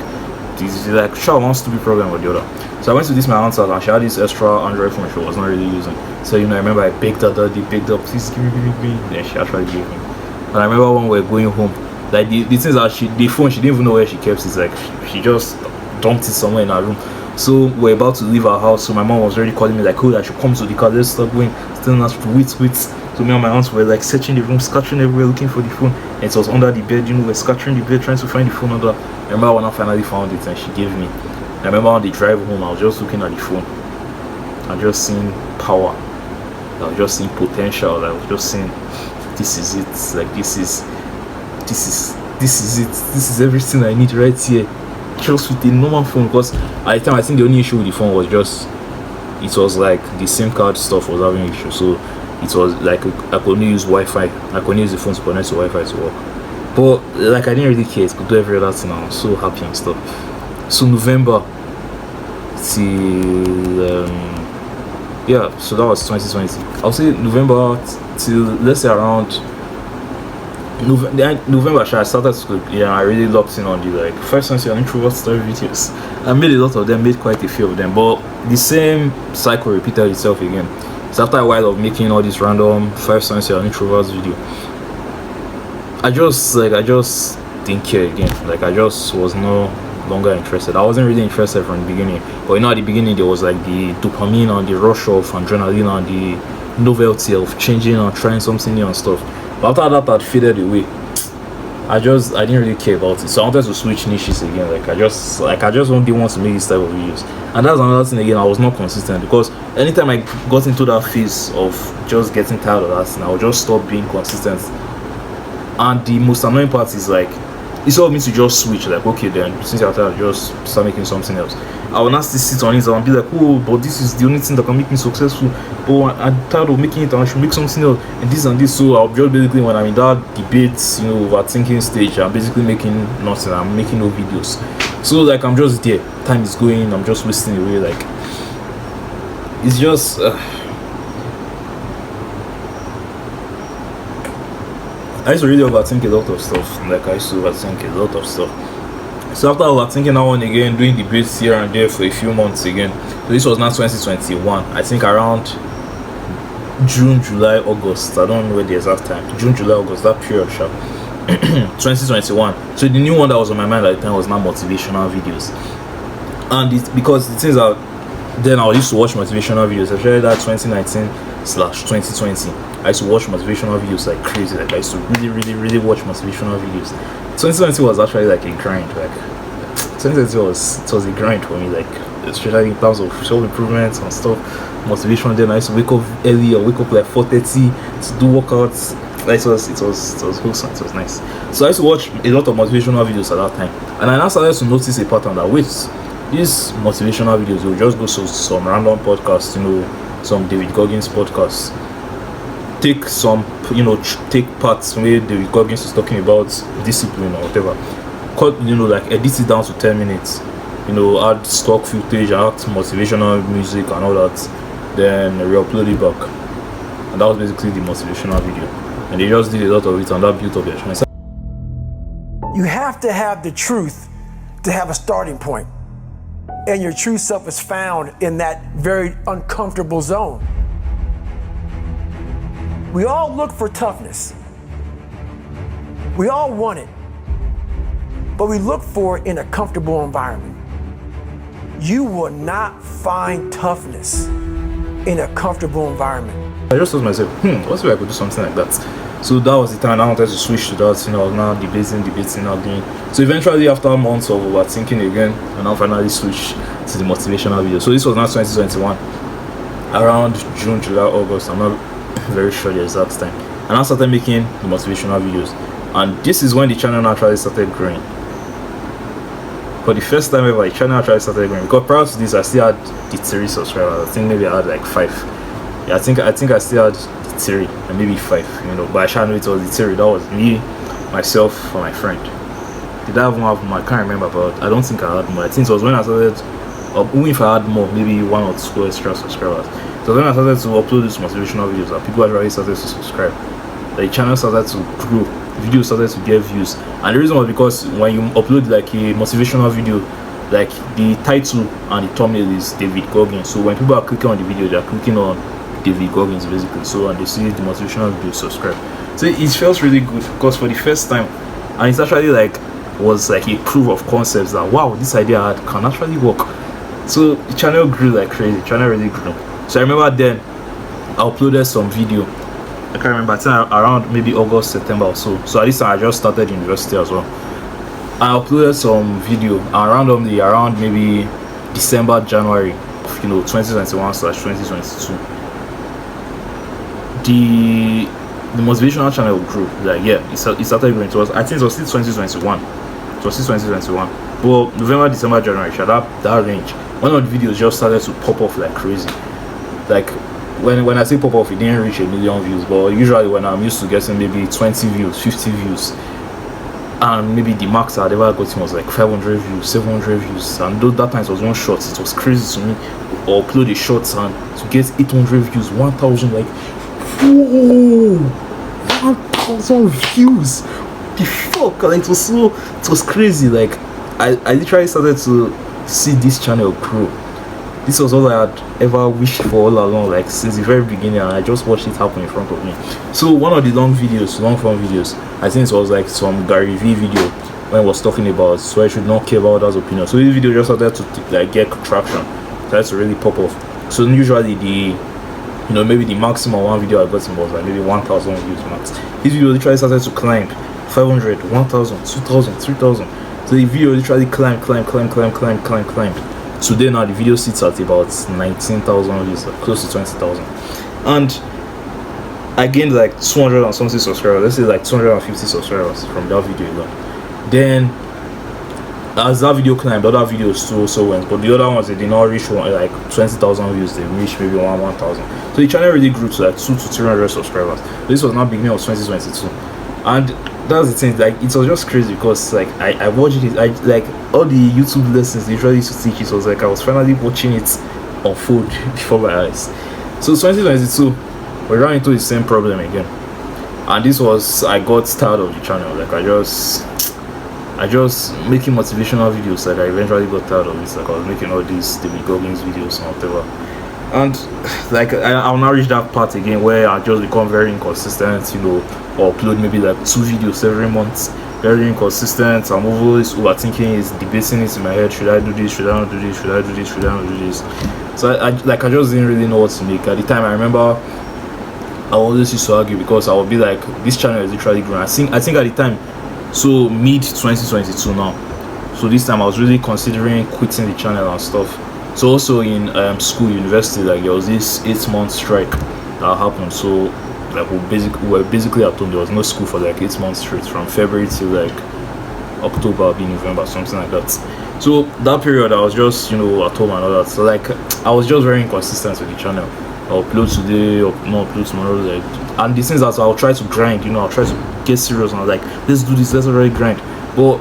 this, like, sure, one stupid problem or the other. So I went to my aunt's house and she had this extra Android phone she was not really using. So, I remember I begged her, Daddy, please give me. Then she actually gave me. And I remember when we were going home, like, the things that the phone, she didn't even know where she kept it. Like, she just dumped it somewhere in her room. So we're about to leave our house. So my mom was already calling me, like, oh, I should come to the car, let's start going. Telling us to wait. So me and my aunts were like searching the room, scattering everywhere, looking for the phone. And it was under the bed, we're scattering the bed, trying to find the phone under. I remember when I finally found it and she gave me. I remember on the drive home, I was just looking at the phone. I was just seeing power. I was just seeing potential. I was just saying, this is it. Like, this is it. This is everything I need right here. Just with a normal phone. Because at the time, I think the only issue with the phone was just, it was like the SIM card stuff was having issues. So it was like I could only use Wi-Fi. I could only use the phone to connect to Wi-Fi to work. But like I didn't really care. It could do every other thing. I was so happy and stuff. So November till yeah, so that was 2020. I'll say November till, let's say, around November. I started school. Yeah, I really locked in on the like first semester introvert story videos. I made a lot of them, made quite a few of them, but the same cycle repeated itself again. So after a while of making all these random first semester introverts video, I just didn't care again. Like I just was no longer interested. I wasn't really interested from the beginning. But at the beginning there was like the dopamine and the rush of adrenaline and the novelty of changing and trying something new and stuff. But after that had faded away, I didn't really care about it. So I wanted to switch niches again. Like I just only want to make this type of videos. And that's another thing again, I was not consistent, because anytime I got into that phase of just getting tired of that thing, I would just stop being consistent. And the most annoying part is like, it's all me to just switch, like, okay then, since you're tired, just start making something else. I will not still sit on it and be like, oh, but this is the only thing that can make me successful. But I'm tired of making it and I should make something else and this and this. So I'll just basically, when I'm in that debate, overthinking stage, I'm basically making nothing. I'm making no videos. So like I'm just there. Time is going. I'm just wasting away. Like it's just. I used to really overthink a lot of stuff. Like I used to overthink a lot of stuff. So after overthinking that one again, doing debates here and there for a few months again. So this was now 2021. I think around June, July, August. I don't know where the exact time. June, July, August. That period, sharp. 2021. So the new one that was on my mind at the time was now motivational videos. And because the things are, then I used to watch motivational videos, especially that 2019/2020. I used to watch motivational videos like crazy. Like I used to really watch motivational videos. 2020 was actually like a grind. Like 2020 was a grind for me. Like especially in terms of self-improvement and stuff, motivation. Then I used to wake up early or wake up like 4:30 to do workouts. Like it was wholesome. It was nice. So I used to watch a lot of motivational videos at that time, and I now started to notice a pattern that these motivational videos will just go to some random podcasts, some David Goggins podcasts. Take some, take parts where David Goggins is talking about discipline or whatever. Like edit it down to 10 minutes. Add stock footage, add motivational music and all that. Then re-upload it back. And that was basically the motivational video. And they just did a lot of it, and that built up their chance. You have to have the truth to have a starting point. And your true self is found in that very uncomfortable zone. We all look for toughness. We all want it. But we look for it in a comfortable environment. You will not find toughness in a comfortable environment. I just told myself, what if I could do something like that? So that was the time I wanted to switch to that. I was now debating, now doing. So eventually, after months of overthinking again, I now finally switched to the motivational video. So this was now 2021, around June, July, August. I'm not very sure the exact time. And I started making the motivational videos, and this is when the channel naturally started growing. For the first time ever, the channel actually started growing, because prior to this, I still had the 3 subscribers. I think maybe I had like 5. Yeah, I think I still had the 3 and maybe 5. But I sure know it was the 3. That was me, myself, and my friend. Did I even have more? I can't remember, but I don't think I had more. I think it was when I started. Even if I had more, maybe 1 or 2 extra subscribers. So when I started to upload these motivational videos, and people actually started to subscribe. The channel started to grow. Videos started to get views, and the reason was because when you upload like a motivational video, like the title and the thumbnail is David Goggins. So when people are clicking on the video, they are clicking on David Goggins basically. So and they see the motivational video, subscribe. So it feels really good, because for the first time, and it's actually was like a proof of concepts that wow, this idea can actually work. So the channel grew like crazy. The channel really grew. So I remember then I uploaded some video. I can't remember, I think around maybe August, September or so. So at this time I just started university as well. I uploaded some video around maybe December, January, 2021/2022. The motivational channel grew. It started growing. I think it was still 2021. It was still 2021. But November, December, January, that range. One of the videos just started to pop off like crazy. Like when I say pop off, it didn't reach 1 million views, but usually when I'm used to getting maybe 20 views, 50 views, and maybe the max I'd ever gotten was like 500 views, 700 views, and though that time it was one shot, it was crazy to me. Or upload a short and to get 800 views, 1,000, like, whoa, 1,000 views. The fuck, like, it was crazy. Like, I literally started to see this channel grow. This was all I had ever wished for all along, like since the very beginning, and I just watched it happen in front of me. So one of the long form videos, I think it was like some Gary V video when he was talking about so I should not care about others' opinion. So this video just started to like get traction, started to really pop off. So usually maybe the maximum one video I got in was like maybe 1,000 views max. This video literally started to climb 500, 1,000, 2,000, 3,000. So the video literally climbed. Today now the video sits at about 19,000 views, close to 20,000, and I gained like 200 and something subscribers. Let's say like 250 subscribers from that video alone. Then as that video climbed, other videos too also went, but the other ones they did not reach like 20,000 views. They reached maybe 1,000. So the channel really grew to like 200 to 300 subscribers. This was now beginning of 2022, and that's the thing, like it was just crazy because like I watched it, I like all the YouTube lessons they usually used to teach. It was like I was finally watching it unfold before my eyes. So 2022 we ran into the same problem again, and this was I got tired of the channel. Like I just making motivational videos. Like I eventually got tired of it. Like I was making all these David Goggins videos and whatever, and like I'll now reach that part again where I just become very inconsistent, or upload maybe like 2 videos every month, very inconsistent. I'm always overthinking it, debating it in my head. Should I do this? Should I not do this? Should I do this? Should I not do this? So I just didn't really know what to make. At the time I remember I always used to argue because I would be like, this channel is literally growing. I think at the time, so mid 2022 now, so this time I was really considering quitting the channel and stuff. So also in university, like there was this 8-month strike that happened. So like we were basically at home. There was no school for like 8 months straight, from February to like October, November, something like that. So that period I was just at home and all that. So like I was just very inconsistent with the channel. I'll upload today, or not upload tomorrow, like, and the things that I'll try to grind, I'll try to get serious, and I was like, let's do this, let's already grind. But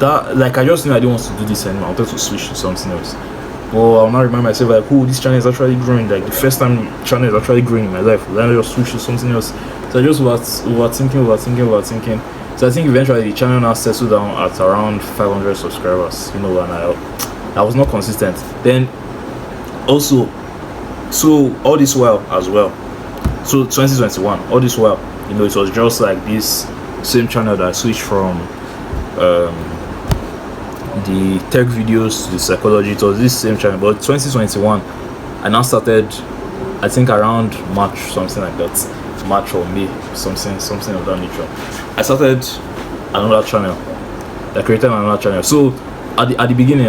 that, like, I just knew I didn't want to do this anymore. I wanted to switch to something else. But I'll now remind myself like, oh, this channel is actually growing. Like the first time channel is actually growing in my life. Then I just switch to something else. So I just overthinking. So I think eventually the channel now settled down at around 500 subscribers. And I was not consistent. Then also, so all this while as well. So 2021, all this while, it was just like this same channel that I switched from the tech videos to the psychology. It was this same channel. But 2021 I now started, I think around March, something like that, March or May, something of that nature. I started another channel. I created another channel. So at the beginning,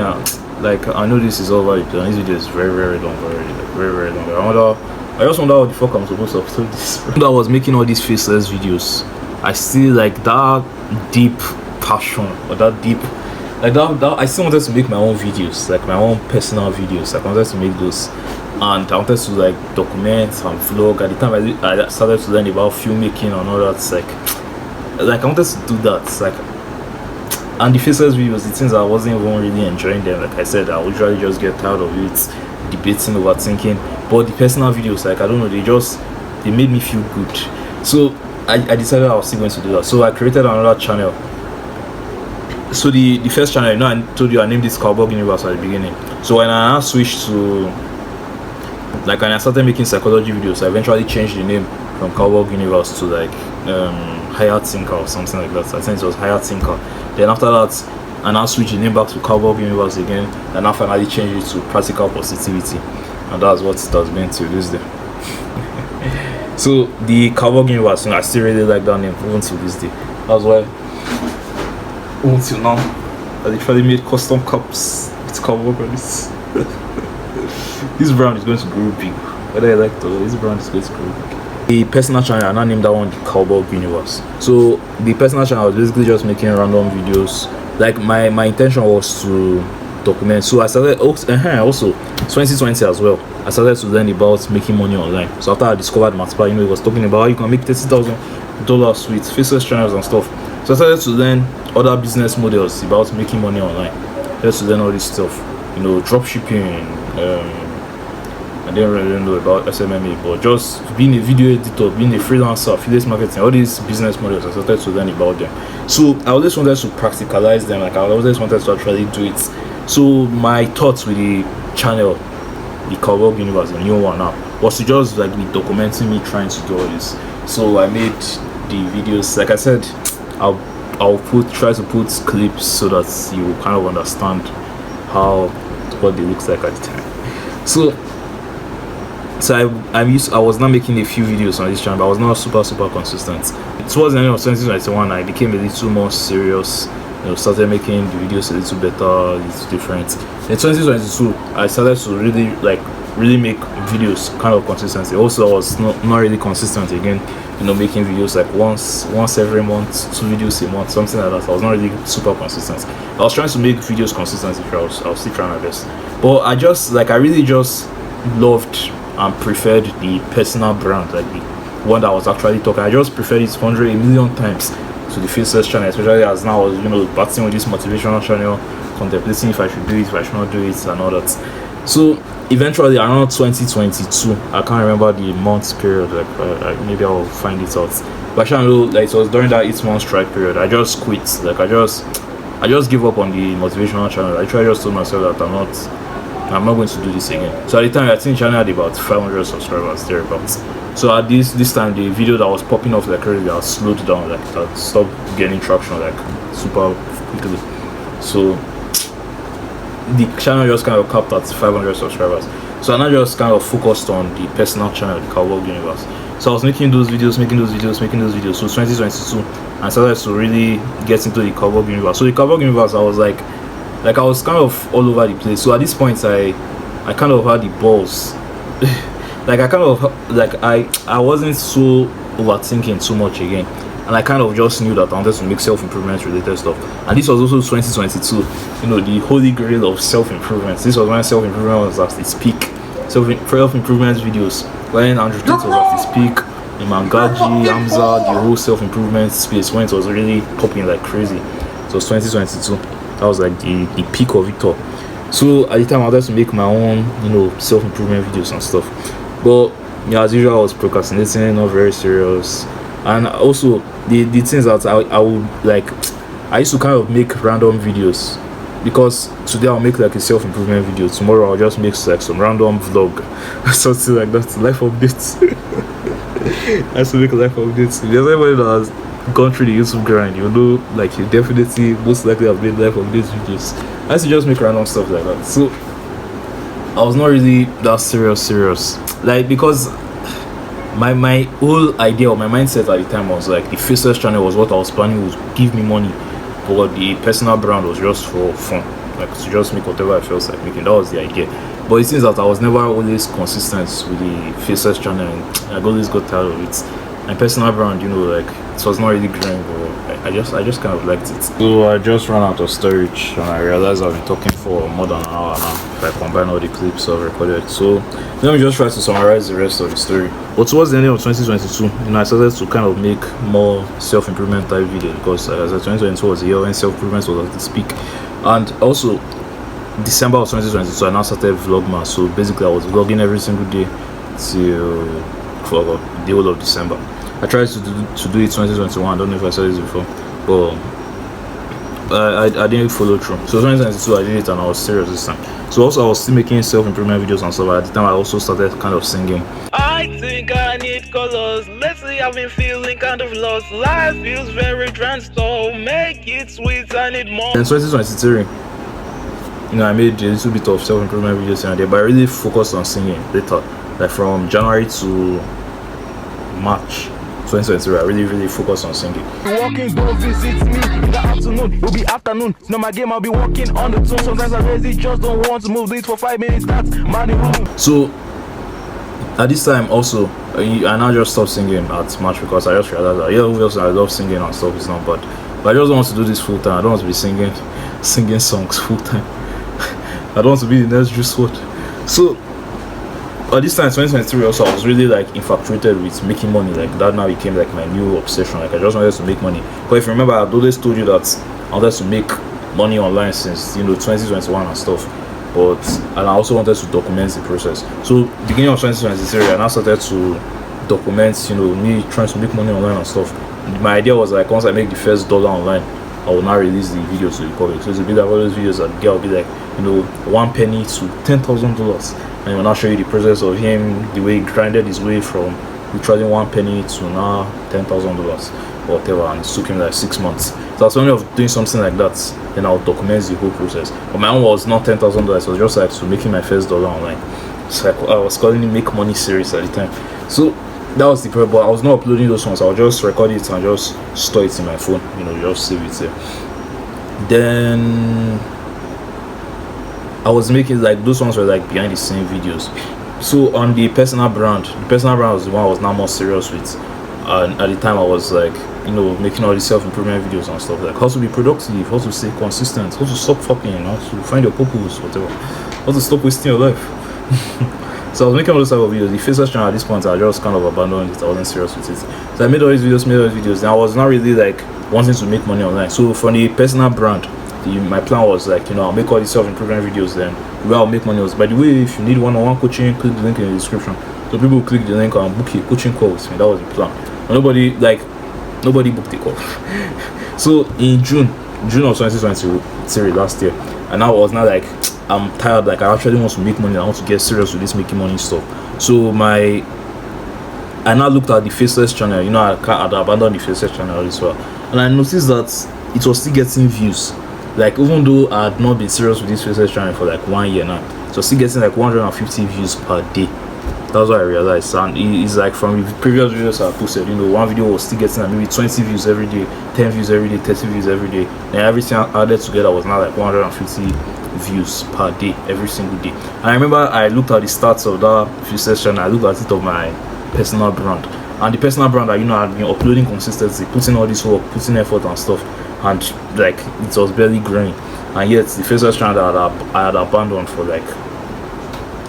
like I know this is all over the place, and this video is very, very long already, like very long. I just wonder how the fuck I'm supposed to upload this. When I was making all these faceless videos, I still like that deep passion, or that deep, like that I still wanted to make my own videos, like my own personal videos. Like I wanted to make those, and I wanted to like document and vlog. At the time I started to learn about filmmaking and all that. Like I wanted to do that, like. And the faceless videos, the things I wasn't even really enjoying them. Like I said, I would usually just get tired of it, debating, overthinking. But the personal videos, like I don't know, they made me feel good. So I decided I was still going to do that. So I created another channel. So the first channel, I told you I named this Cowboy Universe at the beginning. So when I now switched to, like when I started making psychology videos, I eventually changed the name from Cowboy Universe to like Higher Thinker or something like that. I think it was Higher Thinker. Then after that, I now switched the name back to Cowboy Universe again, and I finally changed it to Practical Positivity, and that's what it has been to this day. So the Cowboy Universe, I still really like that name even to this day. That's why until now I literally made custom cups with Cowboy on this. This brand is going to grow big, whether I like it or not. This brand is going to grow big. The personal channel, I now named that one the Cowboy Universe. So the personal channel was basically just making random videos. Like my intention was to document. So I started also 2020 as well. I started to learn about making money online. So after I discovered Matpa, he was talking about how you can make $30,000 with faceless channels and stuff. So I started to learn other business models about making money online. I started to learn all this stuff, drop shipping. I didn't really know about SMMA, but just being a video editor, being a freelancer, affiliate marketing, all these business models, I started to learn about them. So I always wanted to practicalize them, like I always wanted to actually do it. So my thoughts with the channel, the Cowboy Universe, the new one now, was to just like be documenting me trying to do all this. So I made the videos, like I said, I'll try to put clips so that you kind of understand what they look like at the time. So I was not making a few videos on this channel, but I was not super consistent. Towards the end of 2021, I became a little more serious. Started making the videos a little better, a little different. In 2022, I started to really make videos kind of consistently. Also, I was not really consistent again. Making videos like once every month, 2 videos a month, something like that. I was not really super consistent. I was trying to make videos consistently. I was still trying my best, but I really just loved and preferred the personal brand, like the one that was actually talking. I just preferred it 100 million times to the faceless channel, especially as now I was batting with this motivational channel, contemplating if I should do it, if I should not do it, and all that. So eventually around 2022, I can't remember the month period, maybe I'll find it out, but I know it was during that 8-month strike period. I just quit. I just give up on the motivational channel. I just told myself that I'm not going to do this again. So at the time, I think channel had about 500 subscribers thereabouts. So at this time, the video that was popping off like crazy, I slowed down, I stopped getting traction super quickly. So the channel just kind of capped at 500 subscribers. So I just kind of focused on the personal channel, the Cowboy Universe. So I was making those videos. So 2022, I started to really get into the Cowboy Universe. So the Cowboy Universe, I was I was kind of all over the place. So at this point, I kind of had the balls. I wasn't so overthinking too much again, and I kind of just knew that I wanted to make self-improvement related stuff. And this was also 2022, the holy grail of self-improvement. This was when self-improvement was at its peak. Self-improvement videos when Andrew Tate was at its peak, Imangaji, Hamza, the whole self-improvement space when it was really popping like crazy. So it was 2022. That was like the peak of it all. So at the time I wanted to make my own, self-improvement videos and stuff. But as usual, I was procrastinating, not very serious. And also the things that I used to kind of make random videos, because today I'll make a self-improvement video, tomorrow I'll just make some random vlog something like that, life updates. I used to make life updates. If there's anybody that has gone through the YouTube grind, you definitely most likely have made life updates videos. I used to just make random stuff like that. So I was not really that serious, because my whole idea or my mindset at the time was the faceless channel was what I was planning would give me money, but the personal brand was just for fun, to just make whatever I felt like making. That was the idea. But it seems that I was never always consistent with the faceless channel, and I always got tired of it. My personal brand, it was not really growing, but I just kind of liked it. So I just ran out of storage, and I realized I've been talking for more than an hour now if I combine all the clips I've recorded. So let me just try to summarize the rest of the story. But towards the end of 2022, I started to kind of make more self-improvement type videos, because as 2022 was the year when self-improvement was at its peak. And also December of 2022, I now started Vlogmas. So basically I was vlogging every single day for the whole of December. I tried to do it 2021. I don't know if I said this before, but I didn't follow through. So 2022 I did it, and I was serious this time. So also I was still making self-improvement videos and stuff. At the time I also started kind of singing. I think I need colors. Lately I've been feeling kind of lost. Life feels very drenched. So make it sweet, I need more. In 2023, I made a little bit of self-improvement videos here and there, but I really focused on singing later. From January to March 2023, I really focused on singing. Walking, go visit me in the afternoon. It'll be afternoon. No, my game, I'll be walking on the tune. Sometimes I lazy, just don't want to move this for 5 minutes. That's money room. So at this time also, I now just stopped singing at March, because I just realized that obviously I love singing and stuff, it's not bad, but I just don't want to do this full time. I don't want to be singing songs full time. I don't want to be the next Juice WRLD. So this time 2023 also, I was really like infatuated with making money. Like that now became like my new obsession. Like I just wanted to make money. But if you remember, I've always told you that I wanted to make money online since 2021 and stuff. And I also wanted to document the process. So beginning of 2023, I now started to document me trying to make money online and stuff. My idea was like, once I make the first dollar online, I will now release the videos to the public. So it's a bit like all those videos that the guy will be like, 1 penny to $10,000, and he will now show you the process of him, the way he grinded his way from literally 1 penny to now $10,000 or whatever, and it took him like 6 months. So I was only of doing something like that, then I'll document the whole process. But my own was not $10,000, it was just like to making my first dollar online. So I was calling it Make Money series at the time. So that was the problem, but I was not uploading those ones. I'll just record it and just store it in my phone, just save it there. Then I was making like those ones were like behind the scene videos. So on the personal brand was the one I was now more serious with. And at the time I was like, making all these self-improvement videos and stuff, like how to be productive, how to stay consistent, how to stop fucking, how to find your purpose, whatever, how to stop wasting your life. So I was making all those type of videos. The faceless channel at this point, I just kind of abandoned it. I wasn't serious with it. So I made all these videos, and I was not really like wanting to make money online. So for the personal brand, my plan was like, I'll make all these self-improvement videos, then where I'll make money was, by the way, if you need one-on-one coaching, click the link in the description. So people will click the link and book a coaching call with me. That was the plan. And nobody booked the call. So in June of 2023 last year, and I was not like, I'm tired, like I actually want to make money, I want to get serious with this making money stuff. So I now looked at the faceless channel, I had abandoned the faceless channel as well, and I noticed that it was still getting views. Like even though I had not been serious with this faceless channel for like 1 year now, it was still getting like 150 views per day. That's what I realized. And it's like from the previous videos I posted, one video was still getting like maybe 20 views every day, 10 views every day, 30 views every day, and everything added together was now like 150 views per day, every single day. And I remember I looked at the stats of that faceless channel, I looked at it of my personal brand, and the personal brand that I've been uploading consistently, putting all this work, putting effort and stuff, and like it was barely growing. And yet the faceless channel that I had abandoned for like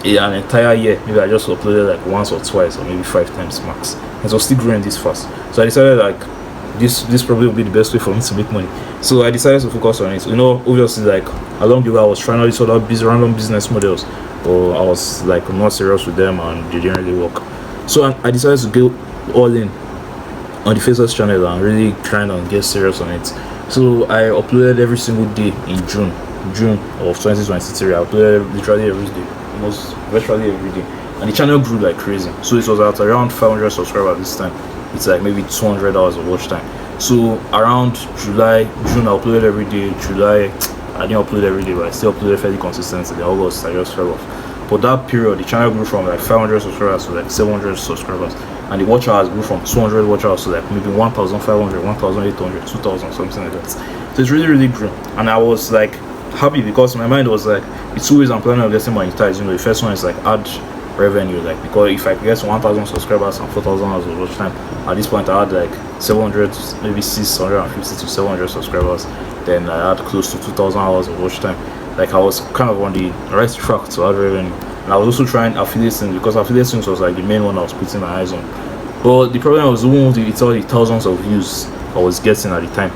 an entire year, maybe I just uploaded like once or twice or maybe 5 times max, it was still growing this fast. So I decided like this probably would be the best way for me to make money. So I decided to focus on it. Obviously, like along the way I was trying all these other random business models, but I was like not serious with them and they didn't really work. So I decided to go all in on the faceless channel and really trying to get serious on it. So I uploaded every single day in June of 2023. I uploaded literally every day, almost virtually every day, and the channel grew like crazy. So it was at around 500 subscribers this time. It's like maybe 200 hours of watch time. So around June I uploaded every day. July I didn't upload every day, but I still uploaded fairly consistently. In August I just fell off. But that period the channel grew from like 500 subscribers to like 700 subscribers, and the watch hours grew from 200 watch hours to like maybe 1,500, 1,800, 2,000, something like that. So it's really grew, and I was like happy because my mind was like, it's 2 ways I'm planning on getting monetized. The first one is like ad revenue, like because if I get 1,000 subscribers and 4,000 hours of watch time, at this point I had like 700, maybe 650 to 700 subscribers, then I had close to 2,000 hours of watch time. Like I was kind of on the right track to ad revenue, and I was also trying affiliate things, because affiliate things was like the main one I was putting my eyes on. But the problem was, it's all the thousands of views I was getting at the time,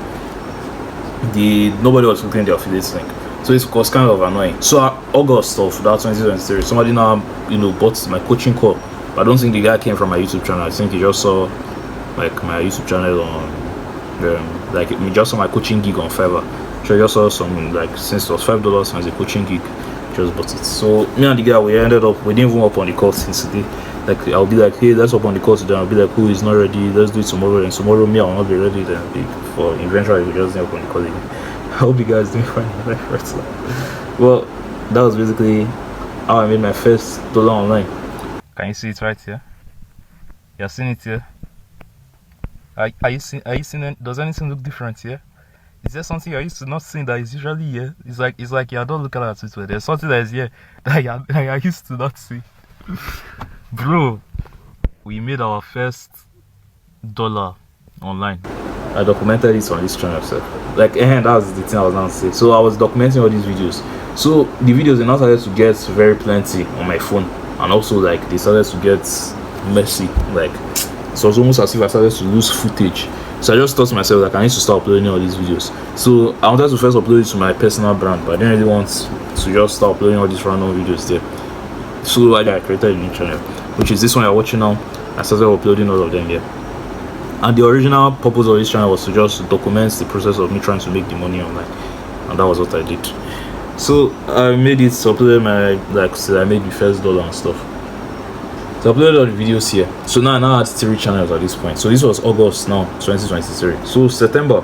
nobody was clicking the affiliate link. So it was kind of annoying. So August of that 2023, somebody now bought my coaching call, but I don't think the guy came from my YouTube channel. I think he just saw like my YouTube channel on like he just saw my coaching gig on Fiverr. So he just saw some, like, since it was $5 as a coaching gig, just bought it. So me and the guy, we didn't even up on the call since today. Like I'll be like, hey, let's up on the call today. I'll be like, who is not ready? Let's do it tomorrow. And tomorrow me, I'll not be ready. Then for eventually we just up on the call again. I hope you guys doing fine. Well, that was basically how I made my first dollar online. Can you see it right here? You're seeing it here. Are you seeing it? Does anything look different here? Is there something you're used to not seeing that is usually here? It's like you're not looking at it. There's something that is here that you're used to not see. Bro, we made our first dollar online. I documented it on this channel, sir. Like, that was the thing I was going to say. So I was documenting all these videos. So the videos, they now started to get very plenty on my phone. and also like they started to get messy. Like so it was almost as if I started to lose footage. So I just thought to myself like I need to start uploading all these videos. So I wanted to first upload it to my personal brand, but I didn't really want to just start uploading all these random videos there. So I created a new channel, which is this one you're watching now. I started uploading all of them here. And the original purpose of this channel was to just document the process of me trying to make the money online, and that was what I did. So I made it, uploaded my I made the first dollar and stuff. So I uploaded all the videos here. So now I had 3 channels at this point. So this was August now, 2023. So September.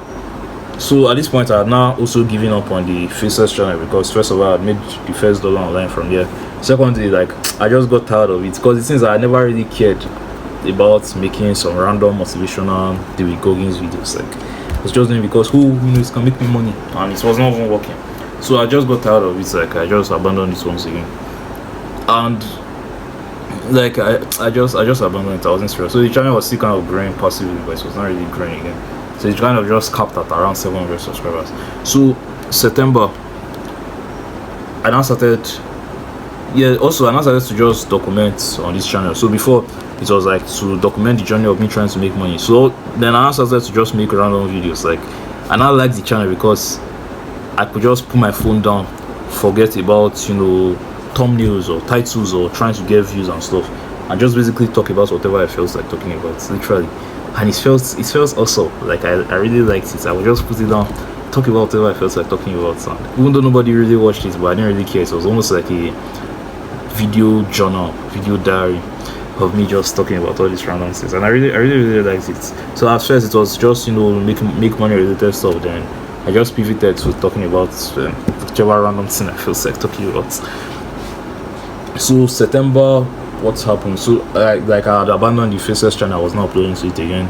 So at this point I had now also given up on the Faces channel because first of all I had made the first dollar online from there. Secondly, like I just got tired of it because it seems I never really cared about making some random motivational David Goggins videos. Like I was just doing it because who knows can make me money, and it was not even working. So I just got tired of it. Like I just abandoned it once again, and like I just abandoned it. I wasn't serious. So the channel was still kind of growing passively, but it was not really growing again. So it kind of just capped at around 700 subscribers. So September I now started to just document on this channel. So before it was like to document the journey of me trying to make money. So then I started to just make random videos. Like I now like the channel because I could just put my phone down, forget about thumbnails or titles or trying to get views and stuff, and just basically talk about whatever I felt like talking about, literally. And it felt awesome. Like I really liked it. I would just put it down, talk about whatever I felt like talking about. And even though nobody really watched it, but I didn't really care. It was almost like a video journal, video diary of me just talking about all these random things, and I really liked it. So at first it was just make money related stuff. Then I just pivoted to talking about whichever random thing I feel like talking about. So September, what's happened? So like I had abandoned the Faces channel. I was not uploading to it again.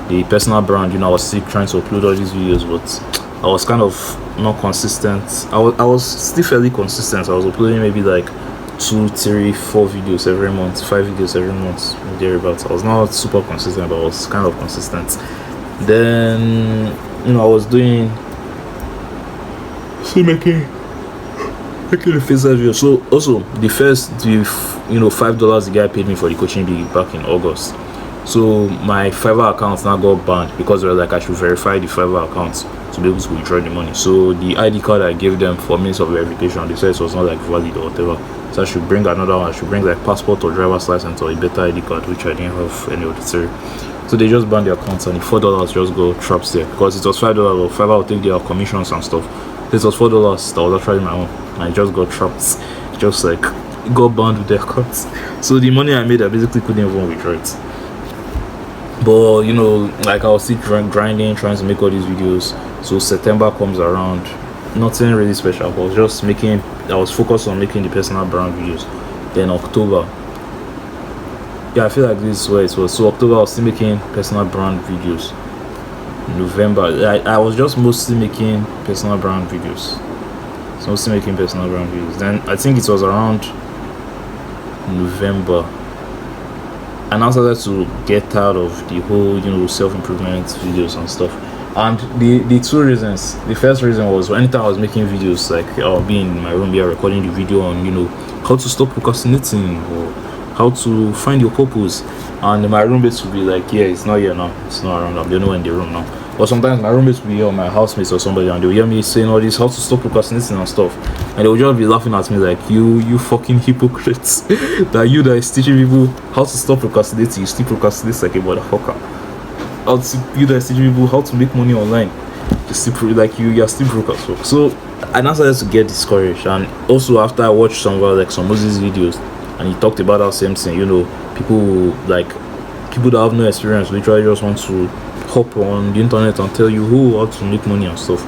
The personal brand, I was still trying to upload all these videos, but I was kind of not consistent. I was still fairly consistent. I was uploading maybe like 2, 3, 4 videos every month, 5 videos every month, thereabouts. I was not super consistent, but I was kind of consistent. Then I was doing making the Faces video. So also the $5 the guy paid me for the coaching gig back in August. So my Fiverr account now got banned because they were like I should verify the Fiverr account to be able to withdraw the money. So the ID card I gave them for means of verification, they said it was not like valid or whatever. So I should bring another one. I should bring like passport or driver's license or a better ID card, which I didn't have any of the three. So they just banned the accounts, and the $4 just go traps there because it was $5. Or Fiverr will take their commissions and stuff. This was $4 that was actually my own, and I just got trapped. Just like got banned with their cards. So the money I made, I basically couldn't even withdraw it. But like I was still grinding, trying to make all these videos. So September comes around, nothing really special. I was just I was focused on making the personal brand videos. Then October, I feel like this is where it was. So October I was still making personal brand videos. November, I was just mostly making personal brand videos. Then I think it was around November, and I started to get tired of the whole self-improvement videos and stuff. And the 2 reasons. The first reason was anytime I was making videos, like I'll be in my room here recording the video on how to stop procrastinating or how to find your purpose, and my roommates would be like, yeah, it's not here now, it's not around, they know in the room now. But sometimes my roommates would be here, or my housemates or somebody, and they'll hear me saying all this, how to stop procrastinating and stuff, and they'll just be laughing at me like, you fucking hypocrites. That you that is teaching people how to stop procrastinating, you still procrastinate like a motherfucker. You that is teaching people how to make money online, you still you're still broke as well. So I now started to get discouraged. And also after I watched some Moses videos, and he talked about that same thing, people that have no experience literally just want to hop on the internet and tell you how to make money and stuff.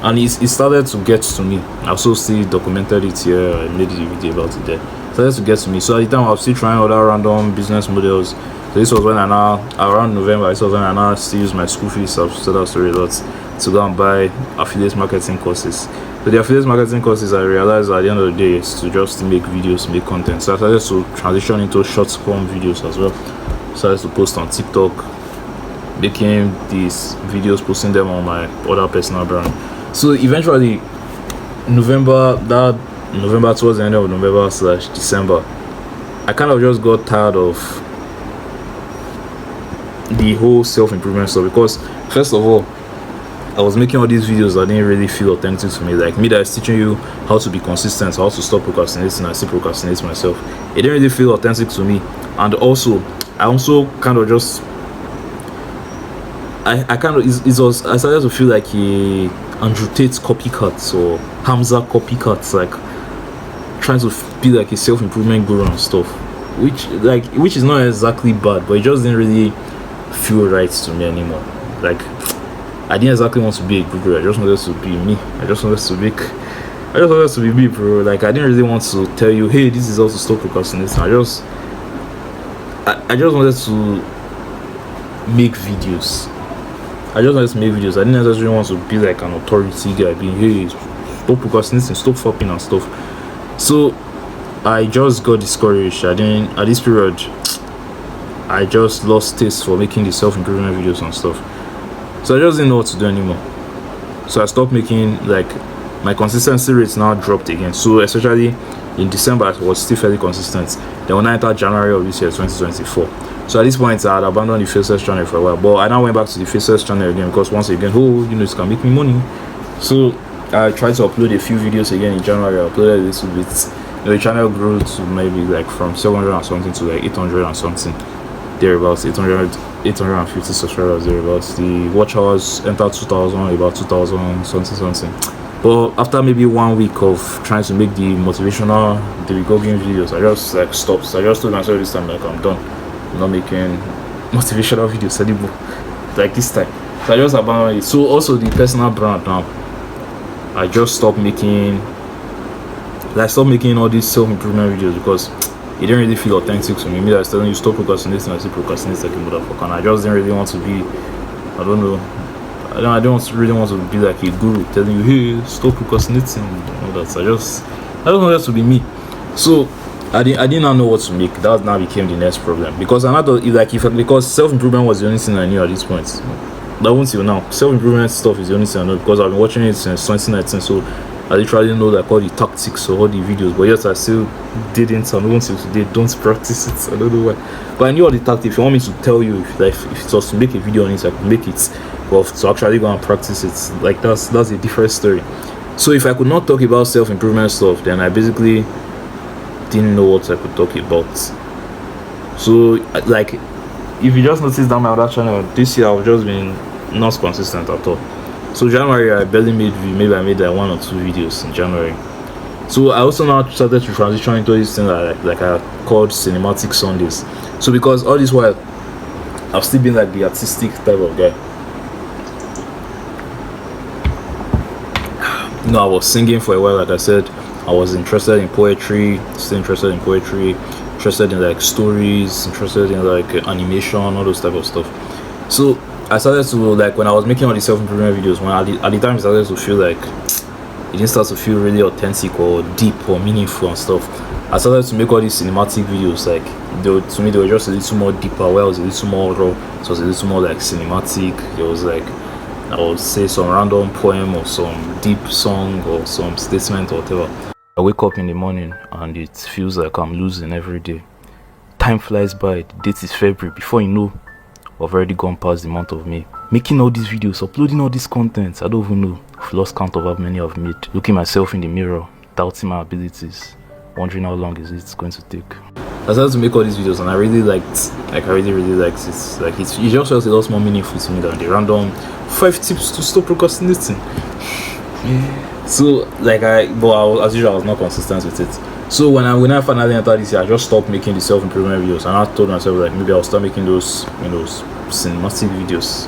And it started to get to me. I also still documented it here. I made a video about it there. It started to get to me. So at the time I was still trying other random business models. So this was when around November, this was when I still used my school fees. I've said that story a lot, to go and buy affiliate marketing courses. So the affiliate marketing courses, I realized at the end of the day, is to just make videos, make content. So I started to transition into short form videos as well. Started to post on TikTok, making these videos, posting them on my other personal brand. So eventually, November towards the end of November/December, I kind of just got tired of the whole self-improvement stuff, because first of all, I was making all these videos that didn't really feel authentic to me. Like me that is teaching you how to be consistent, how to stop procrastinating. I still procrastinate myself. It didn't really feel authentic to me. And also, I also kind of just I kind of I started to feel like a Andrew Tate copycat or Hamza copycat, like trying to be like a self-improvement guru and stuff, which is not exactly bad, but it just didn't really feel right to me anymore. Like I didn't exactly want to be a guru. I just wanted to be me. I just wanted to be me, bro. Like I didn't really want to tell you, hey, this is how to stop procrastinating. I just wanted to make videos. I didn't necessarily want to be like an authority guy, being, hey, stop procrastinating, stop fapping and stuff. So I just got discouraged. At this period, I just lost taste for making the self-improvement videos and stuff. So I just didn't know what to do anymore. So I stopped making, like, my consistency rates now dropped again. So especially in December, I was still fairly consistent. Then when I entered January of this year, 2024. So at this point, I had abandoned the Faceless channel for a while. But I now went back to the Faceless channel again, because once again, it can make me money. So I tried to upload a few videos again in January. I uploaded a little bit. The channel grew to maybe like from 700 and something to like 800 and something. Thereabouts, 850 subscribers, thereabouts. The watch hours entered 2000, about 2000, something. But after maybe 1 week of trying to make the motivational, the go game videos, I just like stopped. So I just told myself this time, like, I'm done. I'm not making motivational videos anymore. Like this time. So I just abandoned it. So also the personal brand now, I just stopped making all these self-improvement videos, because it didn't really feel authentic to me. Me that's telling you stop procrastinating, I still procrastinate like a motherfucker. And I just didn't really want to be, I don't really want to be like a guru telling you, hey, stop procrastinating and all that. So I just wanted to be me. So I did not know what to make. That now became the next problem, because because self-improvement was the only thing I knew at this point. That won't till now. Self-improvement stuff is the only thing I know, because I've been watching it since 2019. So I literally know like all the tactics or all the videos, but yes, I still didn't, and until today don't practice it. I don't know why, but I knew all the tactics. If you want me to tell you, if it was to make a video on it, I could make it, but to actually go and practice it, like that's a different story. So if I could not talk about self-improvement stuff, then I basically didn't know what I could talk about. So like, if you just notice that my other channel this year, I've just been not consistent at all. So January, I barely made, maybe I made like 1 or 2 videos in January. So I also now started to transition into this thing that I called cinematic Sundays. So because all this while, I've still been like the artistic type of guy. You know, I was singing for a while. Like I said, I was interested in poetry, still interested in poetry, interested in like stories, interested in like animation, all those type of stuff. So I started to, like, when I was making all the self-improvement videos, when at the time it started to feel like it didn't start to feel really authentic or deep or meaningful and stuff. I started to make all these cinematic videos. Like, to me they were just a little more deeper, where it was a little more raw. It was a little more like cinematic. It was like, I would say, some random poem or some deep song or some statement or whatever. I wake up in the morning and it feels like I'm losing every day. Time flies by. The date is February. Before you know, I've already gone past the month of May. Making all these videos, uploading all this content, I don't even know. I've lost count of how many I've made. Looking myself in the mirror, doubting my abilities, wondering how long is it going to take. I started to make all these videos and I really liked it. Like, it just felt a lot more meaningful to me than the random 5 tips to stop procrastinating. So like, as usual, I was not consistent with it. So when I finally entered this year, I just stopped making the self-improvement videos, and I told myself like maybe I'll start making those cinematic videos.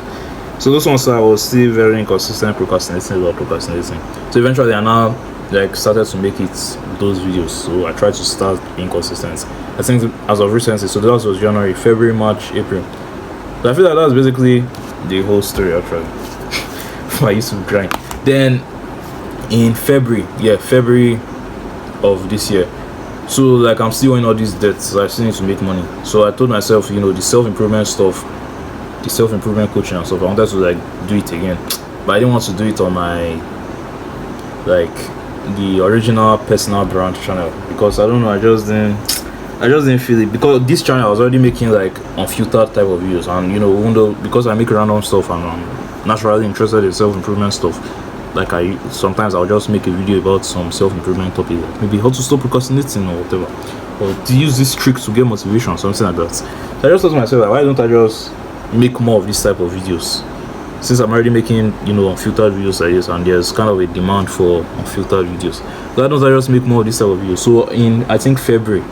So those ones, I was still very inconsistent, procrastinating. So eventually I now like started to make those videos. So I tried to start being consistent. I think as of recently, so that was January, February, March, April. So I feel like that's basically the whole story actually. My YouTube grind. Then in February of this year, so like I'm still owing all these debts, so I still need to make money. So I told myself, the self-improvement stuff, the self-improvement coaching and stuff, I wanted to like do it again, but I didn't want to do it on my like the original personal brand channel, because I don't know, I just didn't I just didn't feel it because this channel I was already making like unfiltered type of videos, and you know, even though because I make random stuff and I'm naturally interested in self-improvement stuff, like I sometimes I'll just make a video about some self-improvement topic, like maybe how to stop procrastinating or whatever, or to use this trick to get motivation or something like that. So I just thought to myself, like, why don't I just make more of this type of videos? Since I'm already making, you know, unfiltered videos like this, and there's kind of a demand for unfiltered videos, so why don't I just make more of this type of videos? So in I think February,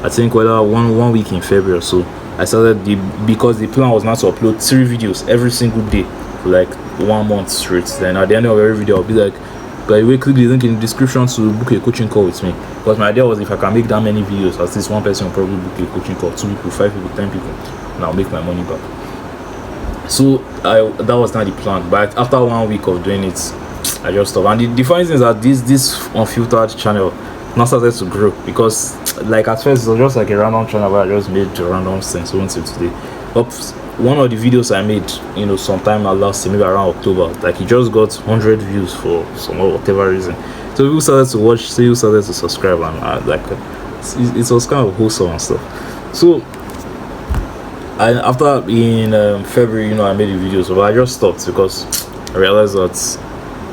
I think whether one week in February or so, I started because the plan was not to upload 3 videos every single day for like 1 month straight. Then at the end of every video I'll be like, by the way, click the link in the description to book a coaching call with me. Because my idea was, if I can make that many videos, at least one person will probably book a coaching call, 2 people, 5 people, 10 people, and I'll make my money back. So that was not the plan, but after 1 week of doing it, I just stopped. And the funny thing is that this unfiltered channel now started to grow, because like at first it was just like a random channel where I just made random things until today. But one of the videos I made, you know, sometime last year, maybe around October, like it just got 100 views for some whatever reason. So people started to watch, so people started to subscribe, and like it was kind of wholesome and stuff. So after in February, you know, I made the videos, but I just stopped because I realized that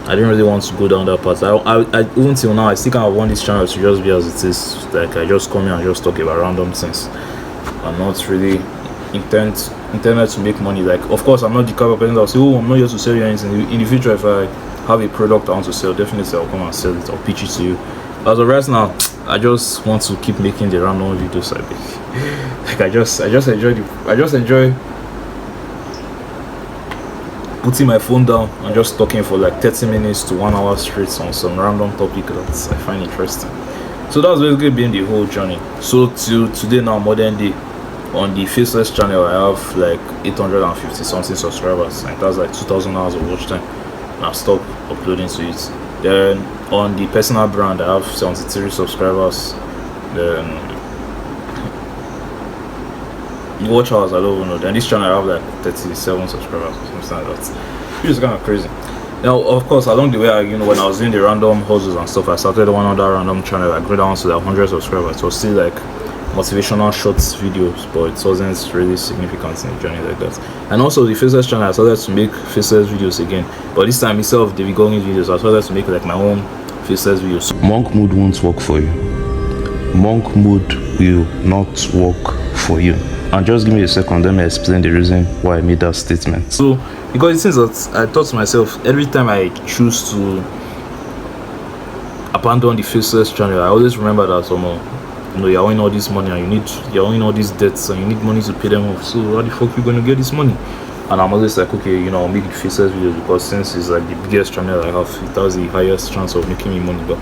I didn't really want to go down that path. I even till now I still kind of want this channel to just be as it is. Like I just come here and just talk about random things. I'm not really intended to make money. Like, of course, I'm not the kind of person that will say, oh, I'm not here to sell you anything. In the future, if I have a product I want to sell, definitely I'll come and sell it or pitch it to you. As of right now, I just want to keep making the random videos I make. Like I just enjoy putting my phone down and just talking for like 30 minutes to 1 hour straight on some random topic that I find interesting. So that's basically been the whole journey. So till today now, modern day, on the Faceless channel I have like 850 something subscribers, and that's like 2,000 hours of watch time, and I've stopped uploading to it. Then on the personal brand I have 73 subscribers. Then watch hours I don't even know. Then this channel I have like 37 subscribers or something like that, which is kind of crazy. Now of course along the way, you know, when I was doing the random hustles and stuff, I started one other random channel. I grew down to like 100 subscribers. It was still like motivational shorts videos, but it wasn't really significant in the journey like that. And also the Faceless channel, I started to make Faceless videos again, but this time instead of David Goggins videos, I started to make like my own Faceless videos. Monk mode won't work for you. Monk mode will not work for you. And just give me a second, let me explain the reason why I made that statement. So because it seems that I thought to myself, every time I choose to abandon the Faceless channel, I always remember that somehow, you know, you're owing all this money and you're owing all these debts and you need money to pay them off. So how the fuck you gonna get this money? And I'm always like, okay, you know, I'll make the Faceless videos, because since it's like the biggest channel I have, it has the highest chance of making me money back.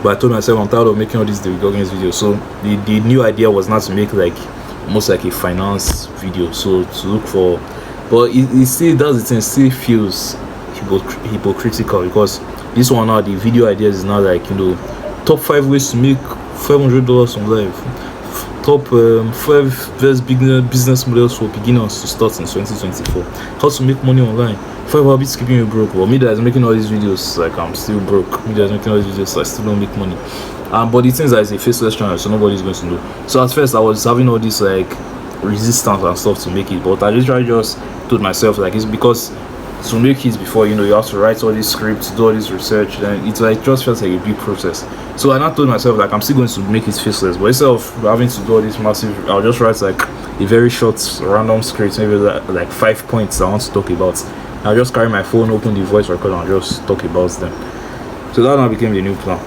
But I told myself I'm tired of making all these David Goggins videos. So the new idea was not to make like almost like a finance video. So to look for, but it still does it and still feels hypocritical, because this one now, the video ideas is now like, you know, top 5 ways to make $500 on live, top 5 best business models for beginners to start in 2024, how to make money online, 5 habits keeping you broke. Well, me that is making all these videos, like I'm still broke. Me that is making all these videos, I still don't make money. But the thing is that it's a Faceless channel, so nobody's going to know. So at first I was having all this like resistance and stuff to make it, but I literally just told myself like, it's because to make it before, you know, you have to write all these scripts, do all this research, then it's like just felt like a big process. So I now told myself like, I'm still going to make it Faceless, but instead of having to do all this massive, I'll just write like a very short random script, maybe like 5 points I want to talk about. I'll just carry my phone, open the voice recorder, and just talk about them. So that now became the new plan.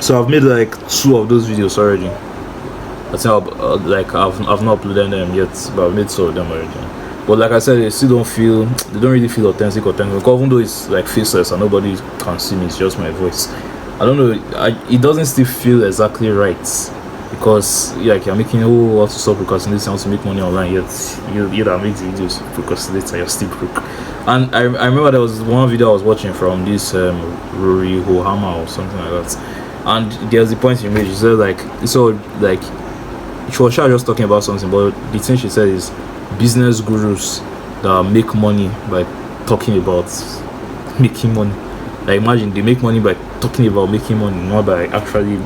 So I've made like 2 of those videos already. I think I've not uploaded them yet, but I've made 2 of them already. But like I said, they don't really feel authentic, because even though it's like Faceless and nobody can see me, it's just my voice. I don't know, it doesn't still feel exactly right, because like you're making, oh, how to stop procrastinating, how to make money online, yet you that makes videos procrastinate and you're still broke. And I remember there was one video I was watching from this Rory Hohama or something like that, and there's the point she made. She said like, so like she was just talking about something, but the thing she said is business gurus that make money by talking about making money. Like imagine they make money by talking about making money, not by actually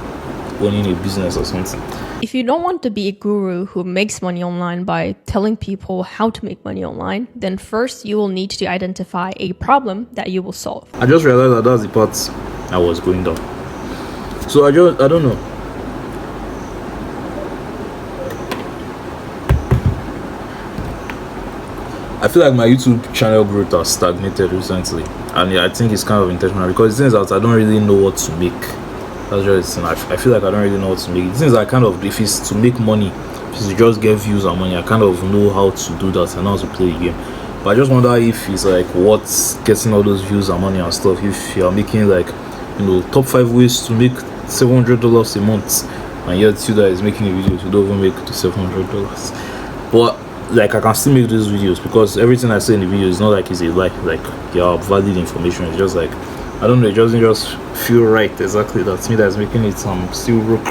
owning a business or something. If you don't want to be a guru who makes money online by telling people how to make money online, then first you will need to identify a problem that you will solve. I just realized that that's the part I was going down. So I don't know. I feel like my YouTube channel growth has stagnated recently, and yeah, I think it's kind of intentional because the thing is that I don't really know what to make. That's just the thing. I feel like I don't really know what to make. The thing is, I kind of, if it's to make money, if it's to just get views and money, I kind of know how to do that. I know how to play the game. But I just wonder if it's like what's getting all those views and money and stuff. If you're making like, top 5 ways to make $700 a month, and yet you guys making a video, you don't even make the $700. But like I can still make those videos because everything I say in the video is not like it's a like your valid information. It's just like, I don't know, it doesn't just feel right exactly. That's me that's making it still broke.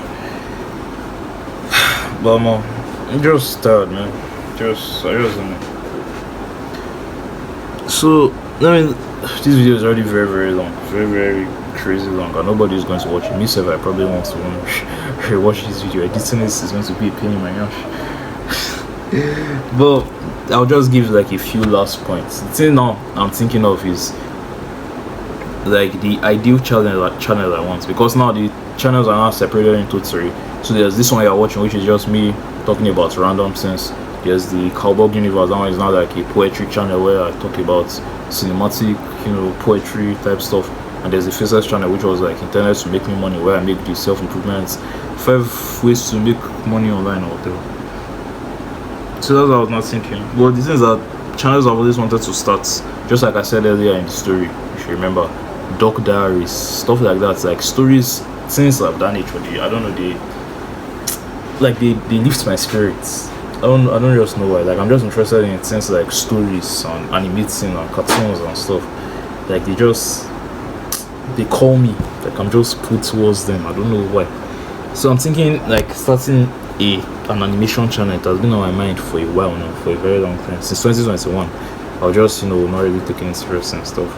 But I'm just tired, man. I just don't know. So I mean, this video is already very, very long, very, very crazy long, and nobody is going to watch it. Me, I probably want to watch this video. Editing this is going to be a pain in my ass. But I'll just give like a few last points. The thing now I'm thinking of is like the ideal channel I want, because now the channels are now separated into 3. So there's this one you're watching, which is just me talking about random things. There's the Cowboy Universe. That one is now like a poetry channel where I talk about cinematic, poetry type stuff. And there's the Faces channel, which was like internet to make me money, where I make the self-improvements, 5 ways to make money online or whatever. So that's what I was not thinking. But the thing is that channels I've always wanted to start, just like I said earlier in the story, if you remember, doc diaries, stuff like that, like stories, things I've done actually. I don't know, they lift my spirits. I don't just know why. Like I'm just interested in things like stories and animating and cartoons and stuff. Like they call me. Like I'm just put towards them. I don't know why. So I'm thinking like starting an animation channel. It has been on my mind for a while now, for a very long time, since 2021. I was just not really taking it serious and stuff.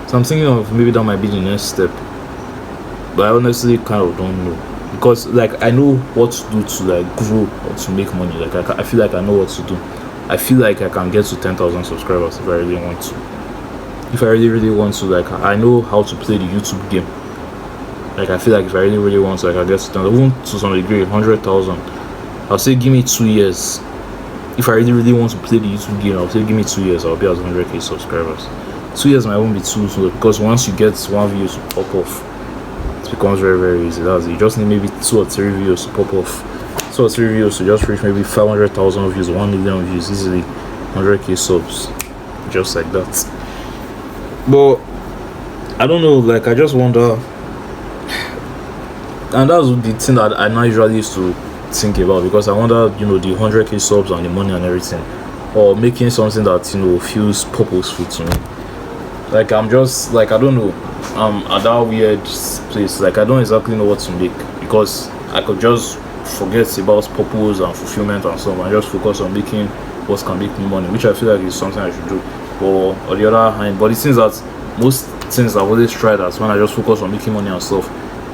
So I'm thinking of maybe that might be the next step, but I honestly kind of don't know, because like I know what to do to like grow or to make money. Like I feel like I know what to do. I feel like I can get to 10,000 subscribers if I really want to. If I really want to, like I know how to play the YouTube game. Like I feel like if I really want to, like I get to 10,000, even to some degree, 100,000. I'll say give me 2 years. If I really want to play the YouTube game, I'll say give me 2 years. I'll be at 100k subscribers. 2 years might won't be too slow, because once you get 1 video to pop off, it becomes very, very easy. That's it. You just need maybe 2 or 3 videos to pop off. 2 or 3 videos to just reach maybe 500,000 views, 1 million views easily, 100k subs, just like that. But I don't know. Like I just wonder, and that's the thing that I not usually used to think about, because I wonder, the 100k subs and the money and everything, or making something that feels purposeful to me. Like I'm just like, I don't know, at that weird place. Like I don't exactly know what to make, because I could just forget about purpose and fulfillment and stuff and just focus on making what can make me money, which I feel like is something I should do. But on the other hand, but it seems that most things I've always tried that when I just focus on making money and stuff,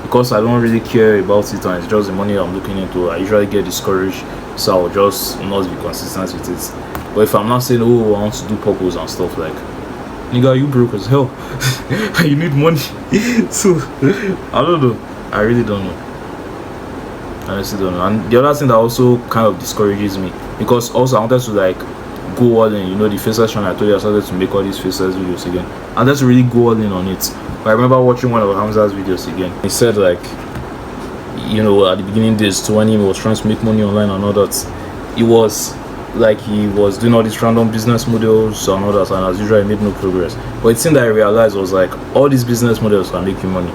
because I don't really care about it and it's just the money I'm looking into, I usually get discouraged, so I'll just not be consistent with it. But if I'm not saying, oh, I want to do purpose and stuff, like, nigga, you broke as hell. You need money. So I don't know. I really don't know. I honestly don't know. And the other thing that also kind of discourages me, because also I wanted to like go all in, the Faces channel. I told you I started to make all these Faces videos again. I wanted to really go all in on it. But I remember watching one of Hamza's videos again. He said like, at the beginning days, to when he was trying to make money online and all that, it was like he was doing all these random business models and all that, and as usual he made no progress. But the thing that I realized was like, all these business models can make you money.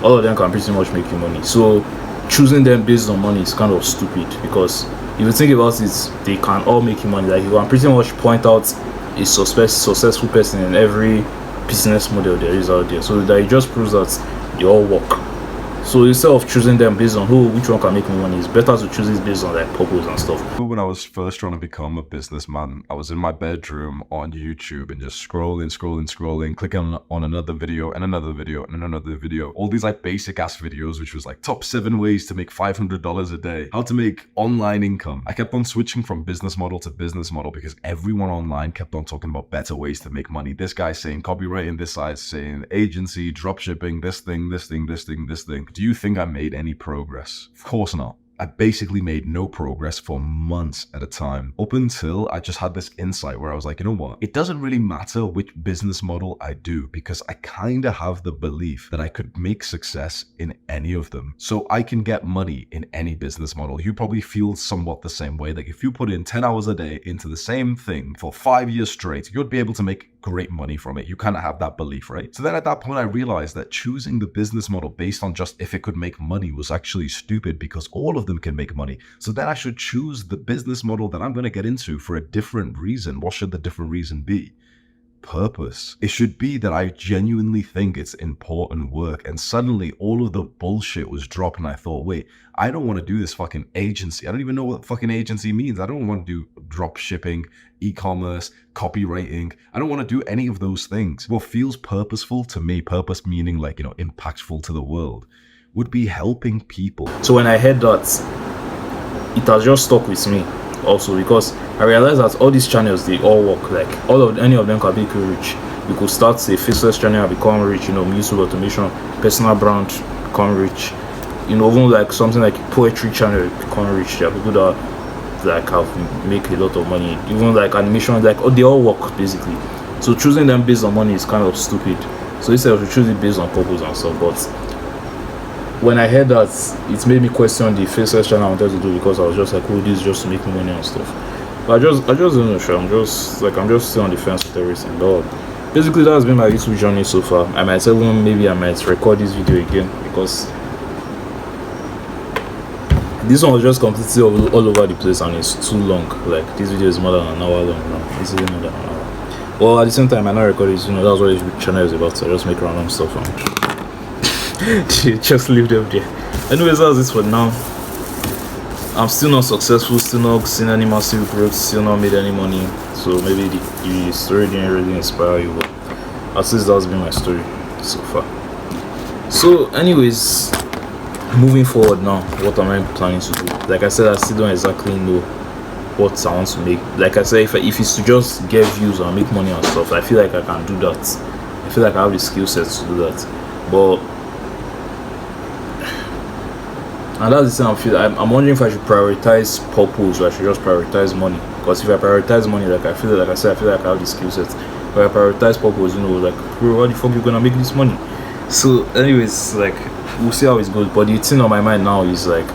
All of them can pretty much make you money. So choosing them based on money is kind of stupid, because if you think about it, they can all make you money. Like you can pretty much point out a successful person in every business model there is out there. So that it just proves that they all work. So instead of choosing them based on which one can make me money, it's better to choose it based on like purpose and stuff. When I was first trying to become a businessman, I was in my bedroom on YouTube and just scrolling, clicking on another video and another video and another video. All these like basic ass videos, which was like top 7 ways to make $500 a day, how to make online income. I kept on switching from business model to business model because everyone online kept on talking about better ways to make money. This guy saying copywriting, this guy's saying agency, dropshipping, this thing. Do you think I made any progress? Of course not. I basically made no progress for months at a time, up until I just had this insight where I was like, you know what? It doesn't really matter which business model I do, because I kind of have the belief that I could make success in any of them. So I can get money in any business model. You probably feel somewhat the same way. Like if you put in 10 hours a day into the same thing for 5 years straight, you'd be able to make great money from it. You kind of have that belief, right? So then at that point, I realized that choosing the business model based on just if it could make money was actually stupid, because all of them can make money. So then I should choose the business model that I'm going to get into for a different reason. What should the different reason be? Purpose. It should be that I genuinely think it's important work. And suddenly all of the bullshit was dropped and I thought, wait, I don't want to do this fucking agency. I don't even know what fucking agency means. I don't want to do drop shipping, e-commerce, copywriting. I don't want to do any of those things. What feels purposeful to me, purpose meaning like, impactful to the world, would be helping people. So when I heard that, it has just stuck with me also, because I realized that all these channels, they all work. Like any of them can be rich. You could start a faceless channel and become rich, YouTube automation, personal brand, become rich. Even like something like poetry channel, become rich. There are people that like have make a lot of money. Even like animation, like they all work basically. So choosing them based on money is kind of stupid. So instead of choosing it based on purpose and stuff. But when I heard that, it made me question the faceless channel I wanted to do, because I was just like, oh, this is just to make me money and stuff. But I just don't know, sure. I'm just still on the fence with everything. But basically, that has been my YouTube journey so far. I might say, well, maybe I might record this video again, because this one was just completely all over the place and it's too long. Like this video is more than an hour long now. This is more than an hour. Well, at the same time, I not record it. That's what this channel is about. So I just make random stuff and just leave them there. Anyways, that's it for now. I'm still not successful, still not seen any massive growth, still not made any money. So maybe the story didn't really inspire you, but at least that's been my story so far. So anyways, moving forward now, what am I planning to do? Like I said, I still don't exactly know what I want to make. Like I said, if it's to just get views and make money and stuff, I feel like I can do that. I feel like I have the skill set to do that. But and that's the thing, I'm wondering if I should prioritize purpose or I should just prioritize money. Because if I prioritize money, like I feel like I have the skill set. If I prioritize purpose, like, bro, how the fuck you gonna make this money? So anyways, like, we'll see how it goes. But the thing on my mind now is like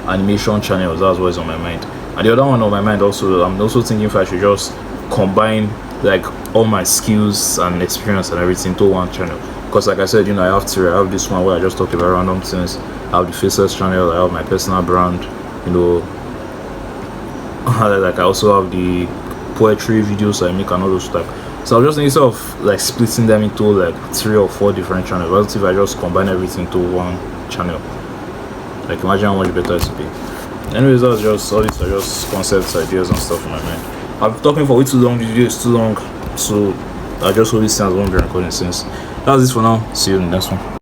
animation channels. That's what's on my mind. And the other one on my mind also, I'm also thinking if I should just combine like all my skills and experience and everything to one channel. Because like I said, I have this one where I just talk about random things. I have the faceless channel, I have my personal brand, like I also have the poetry videos I make and all those stuff. So I was just thinking of like splitting them into like 3 or 4 different channels. What if I just combine everything to one channel? Like imagine how much better it would be. Anyways, that's just all these are just concepts, ideas and stuff in my mind. I've been talking for way too long, the video is too long, so I just hope this thing won't be recording since. That's it for now. See you in the next one.